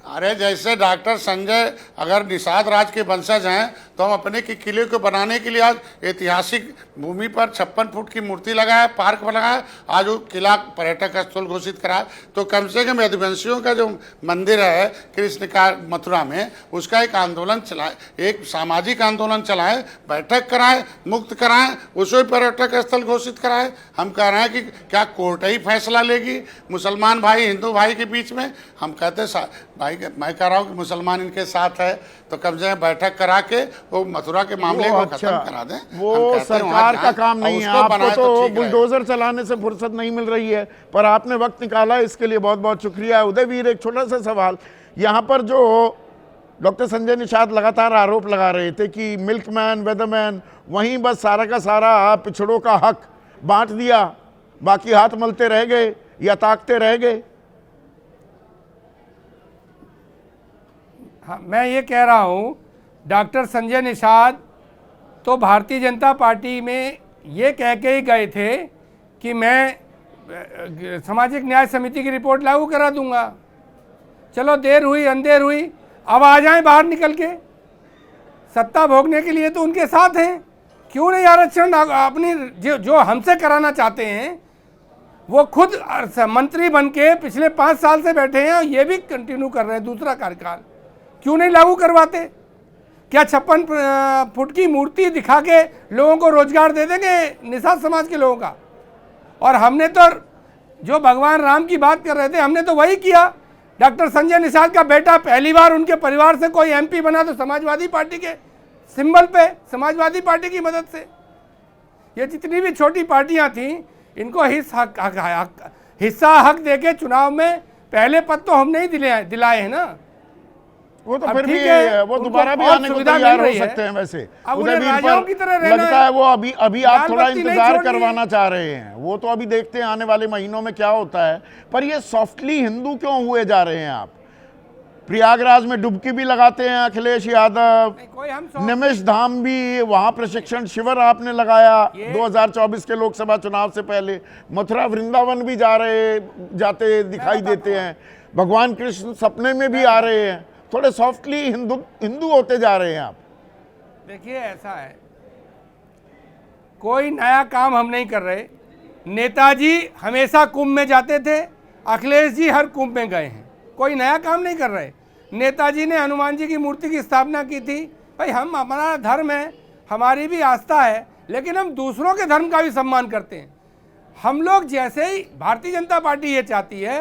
Speaker 6: अरे जैसे डॉक्टर संजय अगर निषाद राज के वंशज हैं तो हम अपने के किले को बनाने के लिए आज ऐतिहासिक भूमि पर 56 फुट की मूर्ति लगाया, पार्क बनाया, आज वो किला पर्यटक स्थल घोषित कराया। तो कम से कम यदुवंशियों का जो मंदिर है कृष्ण का मथुरा में, उसका एक आंदोलन चलाए, एक सामाजिक आंदोलन चलाए, बैठक कराए, मुक्त कराएं, उसे पर्यटक स्थल घोषित कराए। हम कह रहे हैं कि क्या कोर्ट ही फैसला लेगी मुसलमान भाई हिंदू भाई के बीच में? हम कहते भाई मैं कह रहा हूँ कि मुसलमान इनके साथ है तो कम से कम बैठक करा के वो मथुरा के मामले को खत्म करा दें।
Speaker 2: वो सरकार का काम नहीं है, आपको तो बुलडोजर चलाने से फुर्सत नहीं मिल रही है, पर आपने वक्त निकाला, इसके लिए बहुत बहुत शुक्रिया। उदयवीर, एक छोटा सा सवाल, यहाँ पर जो डॉक्टर संजय निषाद लगातार आरोप लगा रहे थे कि मिल्कमैन, वेदरमैन, वहीं बस सारा का सारा पिछड़ों का हक बांट दिया, बाकी हाथ मलते रह गए या ताकते रह गए।
Speaker 4: हाँ, मैं ये कह रहा हूँ डॉक्टर संजय निषाद तो भारतीय जनता पार्टी में ये कह के ही गए थे कि मैं सामाजिक न्याय समिति की रिपोर्ट लागू करा दूंगा। चलो देर हुई अंधेर हुई, अब आ जाएं बाहर निकल के, सत्ता भोगने के लिए तो उनके साथ हैं। क्यों नहीं आरक्षण अपनी जो हमसे कराना चाहते हैं, वो खुद मंत्री बन के पिछले 5 साल से बैठे हैं और ये भी कंटिन्यू कर रहे हैं दूसरा कार्यकाल। क्यों नहीं लागू करवाते? क्या 56 फुट की मूर्ति दिखा के लोगों को रोजगार दे देंगे निषाद समाज के लोगों का? और हमने तो जो भगवान राम की बात कर रहे थे, हमने तो वही किया। डॉक्टर संजय निषाद का बेटा पहली बार उनके परिवार से कोई एमपी बना तो समाजवादी पार्टी के सिंबल पे, समाजवादी पार्टी की मदद से। ये जितनी भी छोटी पार्टियां थीं, इनको हिस्सा हक देके चुनाव में पहले पद तो हम नहीं दिलाए हैं ना।
Speaker 2: वो तो फिर भी वो दोबारा भी आने को तैयार हो सकते हैं। वैसे उदयवीर पर लगता है वो अभी आप थोड़ा इंतजार करवाना चाह रहे हैं। वो तो अभी देखते हैं आने वाले महीनों में क्या होता है। पर ये सॉफ्टली हिंदू क्यों हुए जा रहे हैं आप? प्रयागराज में डुबकी भी लगाते हैं अखिलेश यादव, निमिष धाम भी, वहां प्रशिक्षण शिविर आपने लगाया 2024 के लोकसभा चुनाव से पहले, मथुरा वृंदावन भी जाते दिखाई देते हैं, भगवान कृष्ण सपने में भी आ रहे हैं। थोड़े सॉफ्टली हिंदू होते जा रहे हैं आप।
Speaker 4: देखिए ऐसा है, कोई नया काम हम नहीं कर रहे। नेताजी हमेशा कुंभ में जाते थे, अखिलेश जी हर कुंभ में गए हैं, कोई नया काम नहीं कर रहे। नेताजी ने हनुमान जी की मूर्ति की स्थापना की थी। भाई हम, हमारा धर्म है, हमारी भी आस्था है, लेकिन हम दूसरों के धर्म का भी सम्मान करते हैं। हम लोग जैसे ही भारतीय जनता पार्टी ये चाहती है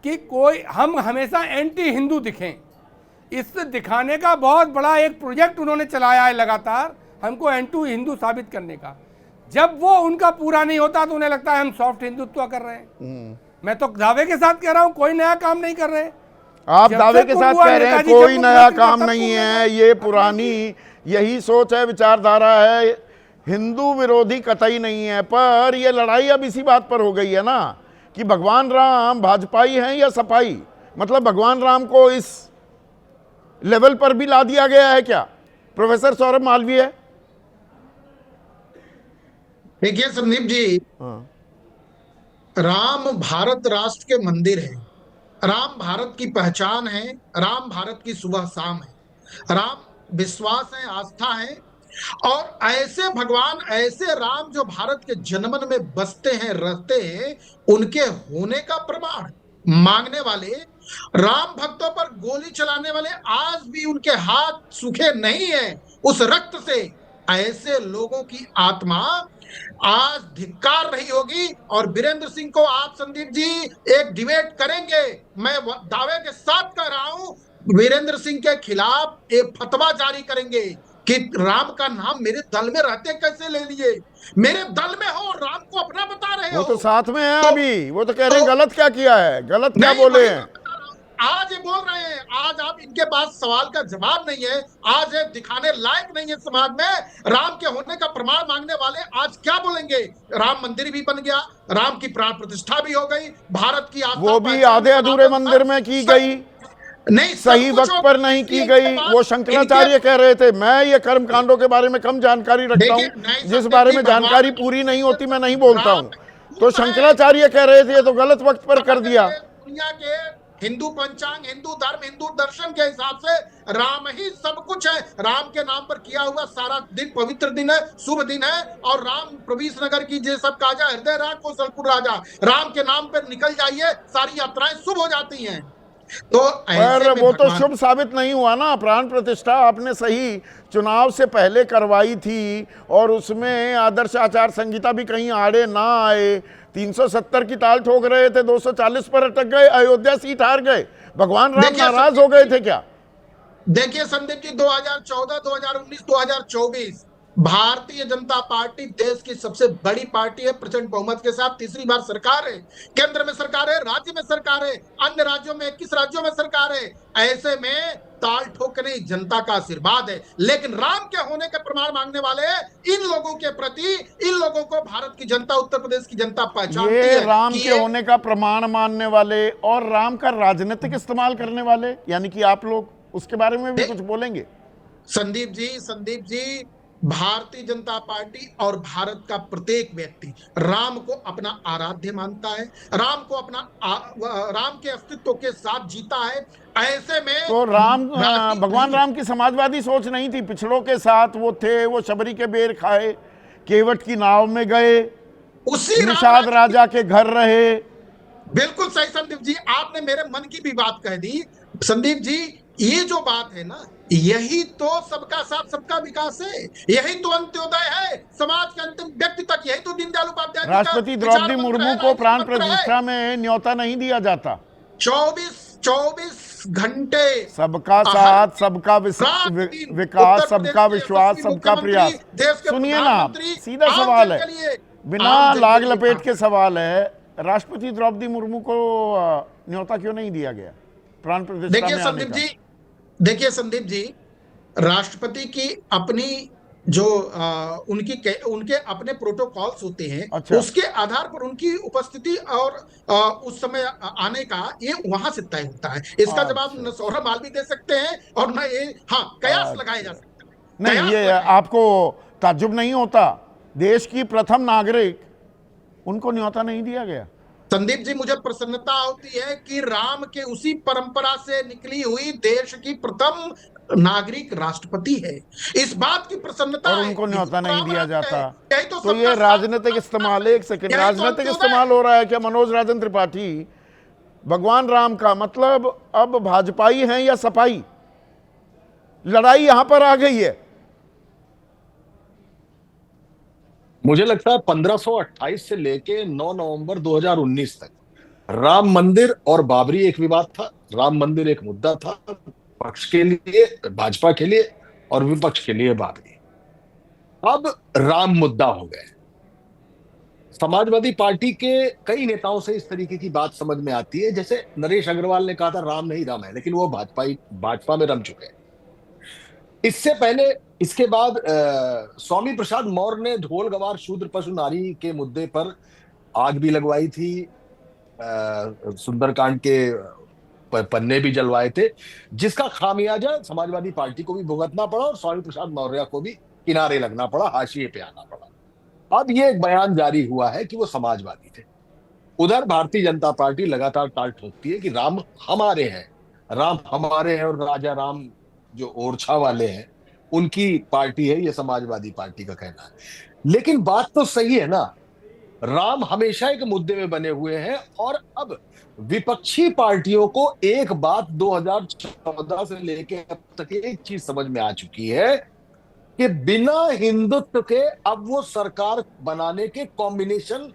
Speaker 4: कि कोई हम हमेशा एंटी हिंदू दिखें, इससे दिखाने का बहुत बड़ा एक प्रोजेक्ट उन्होंने चलाया है लगातार, हमको एंटी हिंदू साबित करने का। जब वो उनका पूरा नहीं होता तो उन्हें लगता है हम सॉफ्ट हिंदुत्व कर रहे हैं। मैं तो दावे के साथ कह रहा हूं कोई नया काम नहीं कर रहे।
Speaker 2: आप दावे के साथ कह रहे हैं कोई नया काम नहीं है, ये पुरानी यही सोच है, विचारधारा है, हिंदू विरोधी कतई नहीं है। पर ये लड़ाई अब इसी बात पर हो गई है ना कि भगवान राम भाजपाई हैं या सपाई। मतलब भगवान राम को इस लेवल पर भी ला दिया गया है क्या? प्रोफेसर सौरभ मालवीय।
Speaker 7: देखिए संदीप जी, राम भारत राष्ट्र के मंदिर है, राम भारत की पहचान है, राम भारत की सुबह शाम है, राम विश्वास है, आस्था है। और ऐसे भगवान, ऐसे राम जो भारत के जनमन में बसते हैं, रहते हैं, उनके होने का प्रमाण मांगने वाले राम भक्तों पर गोली चलाने वाले आज भी उनके हाथ सूखे नहीं है उस रक्त से। ऐसे लोगों की आत्मा आज धिक्कार रही होगी। और वीरेंद्र सिंह को आप संदीप जी एक डिबेट करेंगे, मैं दावे के साथ कह रहा हूं, वीरेंद्र सिंह के खिलाफ एक फतवा जारी करेंगे कि राम का नाम मेरे दल में रहते कैसे ले लिए, मेरे दल में हो, राम को अपना बता रहे
Speaker 2: वो
Speaker 7: हो।
Speaker 2: तो साथ में है
Speaker 7: तो-
Speaker 2: अभी, वो तो कह रहे हैं गलत क्या किया है, गलत क्या
Speaker 7: नहीं,
Speaker 2: बोले
Speaker 7: वही
Speaker 2: हैं।
Speaker 7: मैं बता रहा हूं। आज ये बोल रहे हैं, आज आप इनके पास सवाल का जवाब नहीं है, आज ये दिखाने लायक नहीं है समाज में। राम के होने का प्रमाण मांगने वाले आज क्या बोलेंगे? राम मंदिर भी बन गया, राम की प्राण प्रतिष्ठा भी हो गई, भारत की आस्था
Speaker 2: वो भी
Speaker 7: पहचान
Speaker 2: आधे अधूरे
Speaker 7: सनातन
Speaker 2: मंदिर में की गई,
Speaker 7: नहीं, सब
Speaker 2: सही
Speaker 7: कुछ
Speaker 2: वक्त
Speaker 7: हो
Speaker 2: पर
Speaker 7: गया।
Speaker 2: नहीं की
Speaker 7: इनके
Speaker 2: गई।
Speaker 7: पास-
Speaker 2: वो शंकराचार्य कह रहे थे, मैं ये कर्म कांडों के बारे में कम जानकारी रखता
Speaker 7: देखिए,
Speaker 2: हूं,
Speaker 7: नहीं,
Speaker 2: जिस
Speaker 7: सत्य
Speaker 2: बारे
Speaker 7: की
Speaker 2: में
Speaker 7: भगवान-
Speaker 2: जानकारी पूरी नहीं होती मैं नहीं बोलता हूं।
Speaker 7: राम-
Speaker 2: तो शंकराचार्य कह रहे थे ये तो गलत वक्त पर कर दिया।
Speaker 7: दुनिया के हिंदू पंचांग, हिंदू धर्म, हिंदू दर्शन के हिसाब से राम ही सब कुछ है। राम के नाम पर किया हुआ सारा दिन पवित्र दिन है, शुभ दिन है। और राम प्रवेश नगर की जे सब काजा, हृदय राज कौशलपुर राजा, राम के नाम पर निकल जाइए, सारी यात्राएं शुभ हो जाती हैं। तो
Speaker 2: पर
Speaker 7: ऐसे में
Speaker 2: वो तो
Speaker 7: भगवान-
Speaker 2: शुभ साबित नहीं हुआ ना। प्राण प्रतिष्ठा आपने सही चुनाव से पहले करवाई थी और उसमें आदर्श आचार संहिता भी कहीं आड़े ना आए। 370 की ताल ठोक रहे थे, 240 पर अटक गए, अयोध्या सीट हार गए। भगवान राम
Speaker 7: देखिए,
Speaker 2: नाराज हो गए थे क्या?
Speaker 7: देखिए संदीप जी, 2014, 2019, 2024 भारतीय जनता पार्टी देश की सबसे बड़ी पार्टी है, प्रचंड बहुमत के साथ तीसरी बार सरकार है, केंद्र में सरकार है, राज्य में सरकार है, अन्य राज्यों में 21 राज्यों में सरकार है। ऐसे में ताल ठोकने जनता का आशीर्वाद है। लेकिन राम के होने के प्रमाण मांगने वाले इन लोगों के प्रति, इन लोगों को भारत की जनता, उत्तर प्रदेश की जनता पहचानती
Speaker 2: ये
Speaker 7: है
Speaker 2: राम
Speaker 7: कि
Speaker 2: के होने का प्रमाण मानने वाले और राम का राजनीतिक इस्तेमाल करने वाले, यानी कि आप लोग, उसके बारे में भी कुछ बोलेंगे?
Speaker 7: संदीप जी, भारतीय जनता पार्टी और भारत का प्रत्येक व्यक्ति राम को अपना आराध्य मानता है, राम को अपना राम के अस्तित्व के साथ जीता है। ऐसे में
Speaker 2: तो भगवान राम की समाजवादी सोच नहीं थी? पिछड़ों के साथ वो थे, वो शबरी के बेर खाए, केवट की नाव में गए,
Speaker 7: उसी
Speaker 2: निषाद राजा के घर रहे।
Speaker 7: बिल्कुल सही संदीप जी, आपने मेरे मन की भी बात कह दी। संदीप जी, ये जो बात है ना, यही तो सबका साथ सबका विकास है, यही तो अंत्योदय है, समाज के अंतिम व्यक्ति तक। यही तो दीनदयाल उपाध्याय जी का
Speaker 2: राष्ट्रपति
Speaker 7: विचार
Speaker 2: द्रौपदी
Speaker 7: मंत्र
Speaker 2: मुर्मू
Speaker 7: है,
Speaker 2: को प्राण
Speaker 7: मंत्र है।
Speaker 2: प्रतिष्ठा में न्योता नहीं दिया जाता।
Speaker 7: 24 घंटे
Speaker 2: सबका साथ, सबका विकास, सबका विश्वास, सबका प्रयास। सुनिए ना, सीधा सवाल है, बिना लाग लपेट के सवाल है, राष्ट्रपति द्रौपदी मुर्मू को न्योता क्यों नहीं दिया गया प्राण प्रतिष्ठा में आने का?
Speaker 7: देखिए संदीप जी, राष्ट्रपति की अपनी जो उनके अपने प्रोटोकॉल्स होते हैं,
Speaker 2: अच्छा।
Speaker 7: उसके आधार पर उनकी उपस्थिति और उस समय आने का ये वहां से तय होता है। इसका जवाब न सौरभ माल भी दे सकते हैं और न ये, हाँ, कयास लगाया जा सकता है।
Speaker 2: नहीं,
Speaker 7: कयास
Speaker 2: ये
Speaker 7: लगाया।
Speaker 2: आपको ताज्जुब नहीं होता? देश की प्रथम नागरिक, उनको न्योता नहीं दिया गया।
Speaker 7: संदीप जी, मुझे प्रसन्नता होती है कि राम के उसी परंपरा से निकली हुई देश की प्रथम नागरिक राष्ट्रपति है। इस बात की प्रसन्नता
Speaker 2: और
Speaker 7: है।
Speaker 2: उनको न्योता नहीं दिया जाता।
Speaker 7: यही
Speaker 2: तो ये राजनीतिक इस्तेमाल, एक सेकंड, राजनीतिक इस्तेमाल हो रहा है क्या? मनोज राजन त्रिपाठी, भगवान राम का मतलब अब भाजपाई हैं या सपाई? लड़ाई यहां पर आ गई है।
Speaker 8: मुझे लगता है 1528 से लेके 9 नवंबर 2019 तक राम मंदिर और बाबरी एक विवाद था। राम मंदिर एक मुद्दा था, पक्ष के लिए भाजपा के लिए और विपक्ष के लिए बाबरी। अब राम मुद्दा हो गए। समाजवादी पार्टी के कई नेताओं से इस तरीके की बात समझ में आती है, जैसे नरेश अग्रवाल ने कहा था राम नहीं राम है, लेकिन वो भाजपा में रम चुके हैं। इससे पहले, इसके बाद स्वामी प्रसाद मौर्य ने ढोल गवार शूद्र पशु नारी के मुद्दे पर आग भी लगवाई थी, सुंदरकांड के पन्ने भी जलवाए थे, जिसका खामियाजा समाजवादी पार्टी को भी भुगतना पड़ा और स्वामी प्रसाद मौर्य को भी किनारे लगना पड़ा, हाशिए पे आना पड़ा। अब ये एक बयान जारी हुआ है कि वो समाजवादी थे। उधर भारतीय जनता पार्टी लगातार ताल ठोकती है कि राम हमारे हैं, राम हमारे हैं, और राजा राम जो ओरछा वाले हैं उनकी पार्टी है, ये समाजवादी पार्टी का कहना है। लेकिन बात तो सही है ना, राम हमेशा एक मुद्दे में बने हुए हैं और अब विपक्षी पार्टियों को एक बात 2014 से लेकर अब तक एक चीज समझ में आ चुकी है कि बिना हिंदुत्व के अब वो सरकार बनाने के कॉम्बिनेशन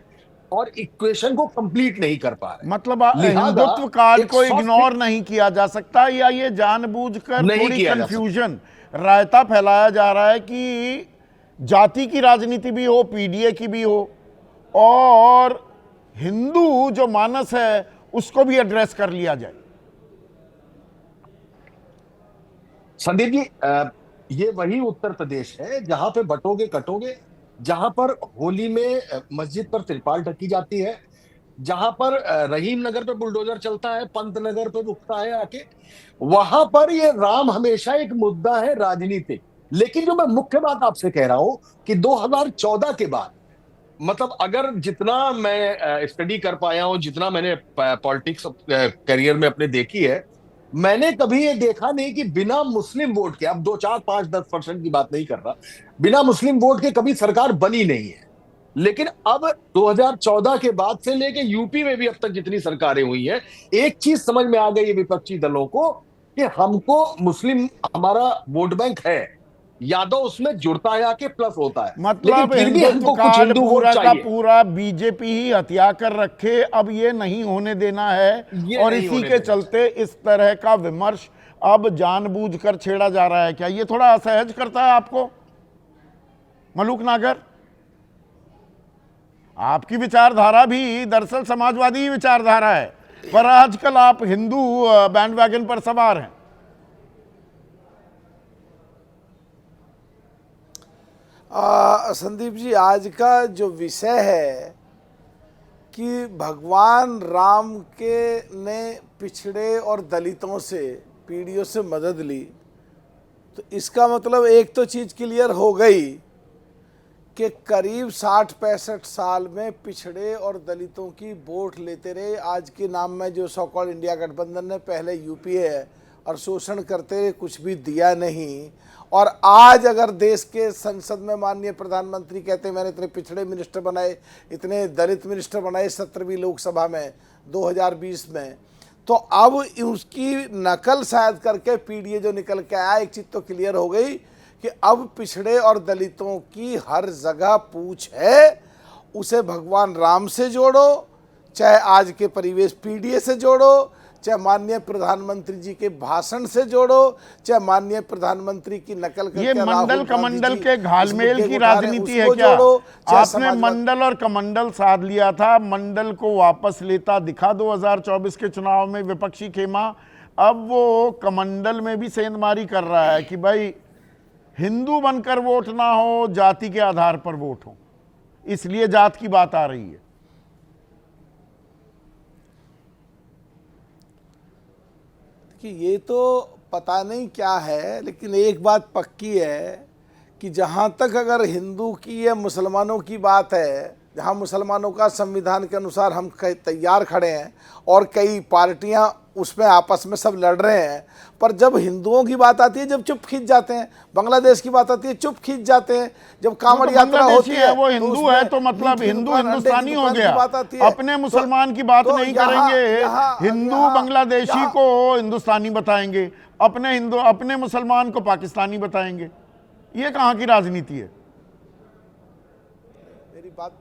Speaker 8: और इक्वेशन को कंप्लीट नहीं कर पा रहे।
Speaker 2: मतलब
Speaker 8: लिहाजा
Speaker 2: हिंदुत्व कार्ड
Speaker 8: एक
Speaker 2: को
Speaker 8: soft-
Speaker 2: इग्नोर नहीं किया जा सकता, या ये जानबूझकर
Speaker 8: नहीं
Speaker 2: थोड़ी
Speaker 8: किया जा
Speaker 2: कंफ्यूजन, रायता फैलाया जा रहा है कि जाति की राजनीति भी हो, पीडीए की भी हो, और हिंदू जो मानस है उसको भी एड्रेस कर लिया जाए।
Speaker 8: संदीप जी, ये वही उत्तर प्रदेश है जहां पे बटोगे कटोगे, जहां पर होली में मस्जिद पर तिरपाल ढकी जाती है, जहां पर रहीम नगर पे बुलडोजर चलता है, पंत नगर पे रुकता है आके, वहां पर ये राम हमेशा एक मुद्दा है राजनीतिक। लेकिन जो मैं मुख्य बात आपसे कह रहा हूं कि 2014 के बाद, मतलब अगर जितना मैं स्टडी कर पाया हूं, जितना मैंने पॉलिटिक्स करियर में अपने देखी है, मैंने कभी ये देखा नहीं कि बिना मुस्लिम वोट के, अब 2, 4, 5, 10% की बात नहीं कर रहा, बिना मुस्लिम वोट के कभी सरकार बनी नहीं है। लेकिन अब 2014 के बाद से लेके यूपी में भी अब तक जितनी सरकारें हुई हैं, एक चीज समझ में आ गई है विपक्षी दलों को कि हमको मुस्लिम, हमारा वोट बैंक है, यादव उसमें जुड़ता है आके प्लस होता है,
Speaker 2: मतलब
Speaker 8: फिर भी
Speaker 2: हिंदुत्व
Speaker 8: हमको कुछ
Speaker 2: कार्ड
Speaker 8: हिंदू वोट
Speaker 2: पूरा का
Speaker 8: चाहिए।
Speaker 2: पूरा बीजेपी ही हत्या कर रखे, अब ये नहीं होने देना है।
Speaker 8: ये
Speaker 2: और
Speaker 8: नहीं
Speaker 2: इसी
Speaker 8: होने
Speaker 2: के
Speaker 8: देना
Speaker 2: चलते इस तरह का विमर्श अब जानबूझकर छेड़ा जा रहा है। क्या ये थोड़ा असहज करता है आपको मलूक नागर? आपकी विचारधारा भी दरअसल समाजवादी विचारधारा है, पर आजकल आप हिंदू बैंडवैगन पर सवार हैं।
Speaker 9: संदीप जी, आज का जो विषय है कि भगवान राम के ने पिछड़े और दलितों से, पीढ़ियों से मदद ली, तो इसका मतलब एक तो चीज़ क्लियर हो गई कि करीब 60-65 साल में पिछड़े और दलितों की वोट लेते रहे। आज के नाम में जो सो कॉल्ड इंडिया गठबंधन ने पहले यूपीए और शोषण करते रहे, कुछ भी दिया नहीं। और आज अगर देश के संसद में माननीय प्रधानमंत्री कहते हैं मैंने इतने पिछड़े मिनिस्टर बनाए, इतने दलित मिनिस्टर बनाए 17वीं लोकसभा में 2020 में, तो अब उसकी नकल शायद करके पीडीए जो निकल के आया, एक चीज़ तो क्लियर हो गई कि अब पिछड़े और दलितों की हर जगह पूछ है। उसे भगवान राम से जोड़ो, चाहे आज के परिवेश पीडीए से जोड़ो, चाहे माननीय प्रधानमंत्री जी के भाषण से जोड़ो, चाहे माननीय प्रधानमंत्री की नकल करके
Speaker 2: ये मंडल कमंडल के घालमेल की राजनीति है क्या? आपने मंडल और कमंडल साध लिया था, मंडल को वापस लेता दिखा 2024 के चुनाव में विपक्षी खेमा। अब वो कमंडल में भी सेंधमारी कर रहा है कि भाई हिंदू बनकर वोट ना हो, जाति के आधार पर वोट हो, इसलिए जात की बात आ रही है।
Speaker 9: कि ये तो पता नहीं क्या है, लेकिन एक बात पक्की है कि जहाँ तक अगर हिंदू की या मुसलमानों की बात है, जहाँ मुसलमानों का संविधान के अनुसार हम तैयार खड़े हैं और कई पार्टियां उसमें आपस में सब लड़ रहे हैं, पर जब हिंदुओं की बात आती है जब चुप खींच जाते हैं, बांग्लादेश की बात आती है चुप खींच जाते हैं, जब कांवड़ यात्रा होती है
Speaker 2: वो हिंदू है तो मतलब हिंदू हिंदुस्तानी हो गया, अपने मुसलमान की बात नहीं करेंगे, हिंदू बांग्लादेशी को हिंदुस्तानी बताएंगे, अपने मुसलमान को पाकिस्तानी बताएंगे। ये कहाँ की राजनीति है?
Speaker 9: मेरी बात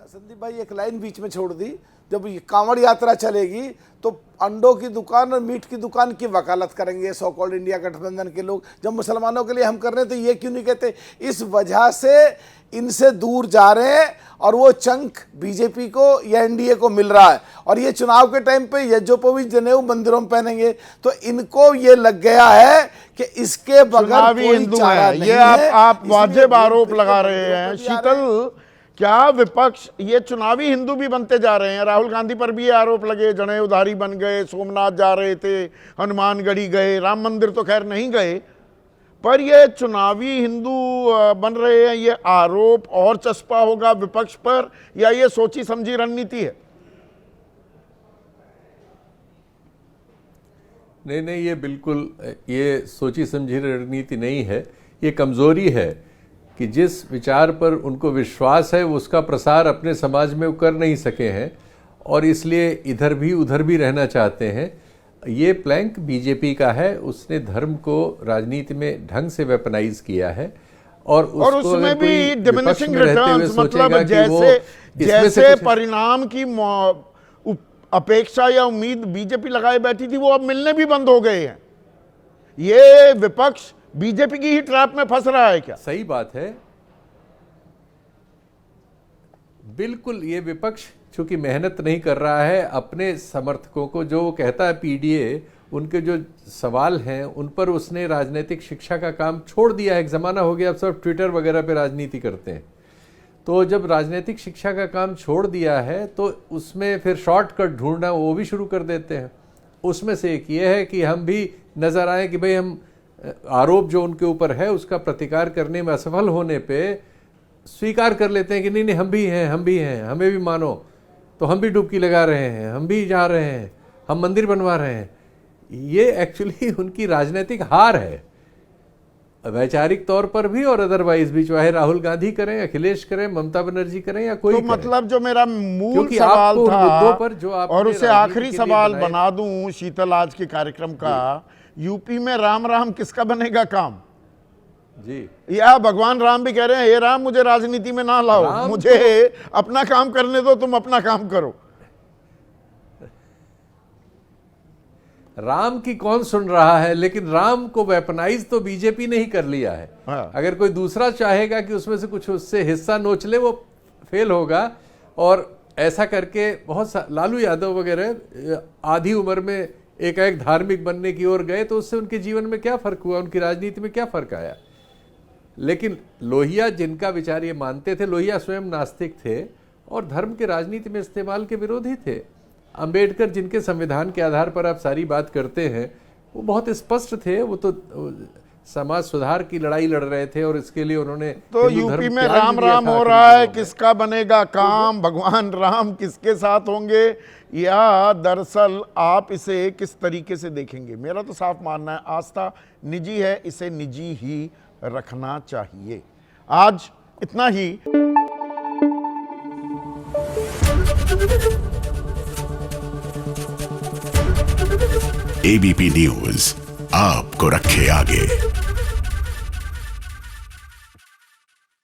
Speaker 9: संदीप भाई एक लाइन बीच में छोड़ दी, जब ये कांवड़ यात्रा चलेगी तो अंडों की दुकान और मीट की दुकान की वकालत करेंगे सो कॉल्ड इंडिया गठबंधन के लोग। जब मुसलमानों के लिए हम कर रहे हैं तो ये क्यों नहीं कहते? इस वजह से इनसे दूर जा रहे हैं और वो चंक बीजेपी को या एनडीए को मिल रहा है। और ये चुनाव के टाइम पे यज्ञोपवीत जनेऊ मंदिरों में पहनेंगे तो इनको ये लग गया है कि इसके बगैर कोई चारा नहीं है।
Speaker 2: ये आप वाजिब आरोप लगा रहे हैं शीतल। क्या विपक्ष ये चुनावी हिंदू भी बनते जा रहे हैं? राहुल गांधी पर भी ये आरोप लगे, जनेऊधारी बन गए, सोमनाथ जा रहे थे, हनुमानगढ़ी गए, राम मंदिर तो खैर नहीं गए, पर ये चुनावी हिंदू बन रहे हैं। ये आरोप और चस्पा होगा विपक्ष पर या ये सोची समझी रणनीति है?
Speaker 10: नहीं, ये बिल्कुल ये सोची समझी रणनीति नहीं है। ये कमजोरी है कि जिस विचार पर उनको विश्वास है उसका प्रसार अपने समाज में वो कर नहीं सके हैं और इसलिए इधर भी उधर भी रहना चाहते हैं। ये प्लैंक बीजेपी का है, उसने धर्म को राजनीति में ढंग से वेपनाइज किया है और
Speaker 2: उसमें भी डिमिनिशिंग रिटर्न्स, मतलब जैसे परिणाम की अपेक्षा या उम्मीद बीजेपी लगाए बैठी थी, वो अब मिलने भी बंद हो गए हैं। ये विपक्ष बीजेपी की ही ट्रैप में फंस रहा है क्या?
Speaker 10: सही बात है, बिल्कुल। ये विपक्ष चूंकि मेहनत नहीं कर रहा है, अपने समर्थकों को जो वो कहता है पीडीए, उनके जो सवाल हैं उन पर उसने राजनीतिक शिक्षा का काम छोड़ दिया है। एक ज़माना हो गया अब सब ट्विटर वगैरह पे राजनीति करते हैं, तो जब राजनीतिक शिक्षा का काम छोड़ दिया है तो उसमें फिर शॉर्टकट ढूंढना वो भी शुरू कर देते हैं। उसमें से एक ये है कि हम भी नज़र आए कि भाई हम आरोप जो उनके ऊपर है उसका प्रतिकार करने में असफल होने पे स्वीकार कर लेते हैं कि नहीं नहीं हम भी हैं, हमें भी मानो, तो हम भी डुबकी लगा रहे हैं, हम भी जा रहे हैं, हम मंदिर बनवा रहे हैं। ये एक्चुअली उनकी राजनीतिक हार है, वैचारिक तौर पर भी और अदरवाइज भी, चाहे राहुल गांधी करें, अखिलेश करें, ममता बनर्जी करें या कोई
Speaker 2: तो
Speaker 10: करें।
Speaker 2: मतलब जो मेरा मूल सवाल था
Speaker 10: पर जो
Speaker 2: और उसे आखिरी सवाल बना दूं शीतल आज के कार्यक्रम का, यूपी में राम राम किसका बनेगा काम
Speaker 10: जी?
Speaker 2: या भगवान राम भी कह रहे हैं हे राम मुझे राजनीति में ना लाओ, मुझे अपना काम करने दो, तुम अपना काम करो।
Speaker 10: राम की कौन सुन रहा है, लेकिन राम को वेपनाइज तो बीजेपी ने ही कर लिया है।
Speaker 2: हाँ।
Speaker 10: अगर कोई दूसरा चाहेगा कि उसमें से कुछ उससे हिस्सा नोच ले, वो फेल होगा। और ऐसा करके बहुत लालू यादव वगैरह आधी उम्र में एक धार्मिक बनने की ओर गए, तो उससे उनके जीवन में क्या फर्क हुआ, उनकी राजनीति में क्या फर्क आया। लेकिन लोहिया जिनका विचार ये मानते थे, लोहिया स्वयं नास्तिक थे और धर्म के राजनीति में इस्तेमाल के विरोधी थे। अंबेडकर जिनके संविधान के आधार पर आप सारी बात करते हैं, वो बहुत स्पष्ट थे, वो तो समाज सुधार की लड़ाई लड़ रहे थे और इसके लिए उन्होंने
Speaker 2: तो यूपी में राम राम हो रहा है, किसका बनेगा काम, भगवान राम किसके साथ होंगे, या दरअसल आप इसे किस तरीके से देखेंगे? मेरा तो साफ मानना है आस्था निजी है, इसे निजी ही रखना चाहिए। आज इतना ही।
Speaker 1: एबीपी न्यूज आपको रखे आगे।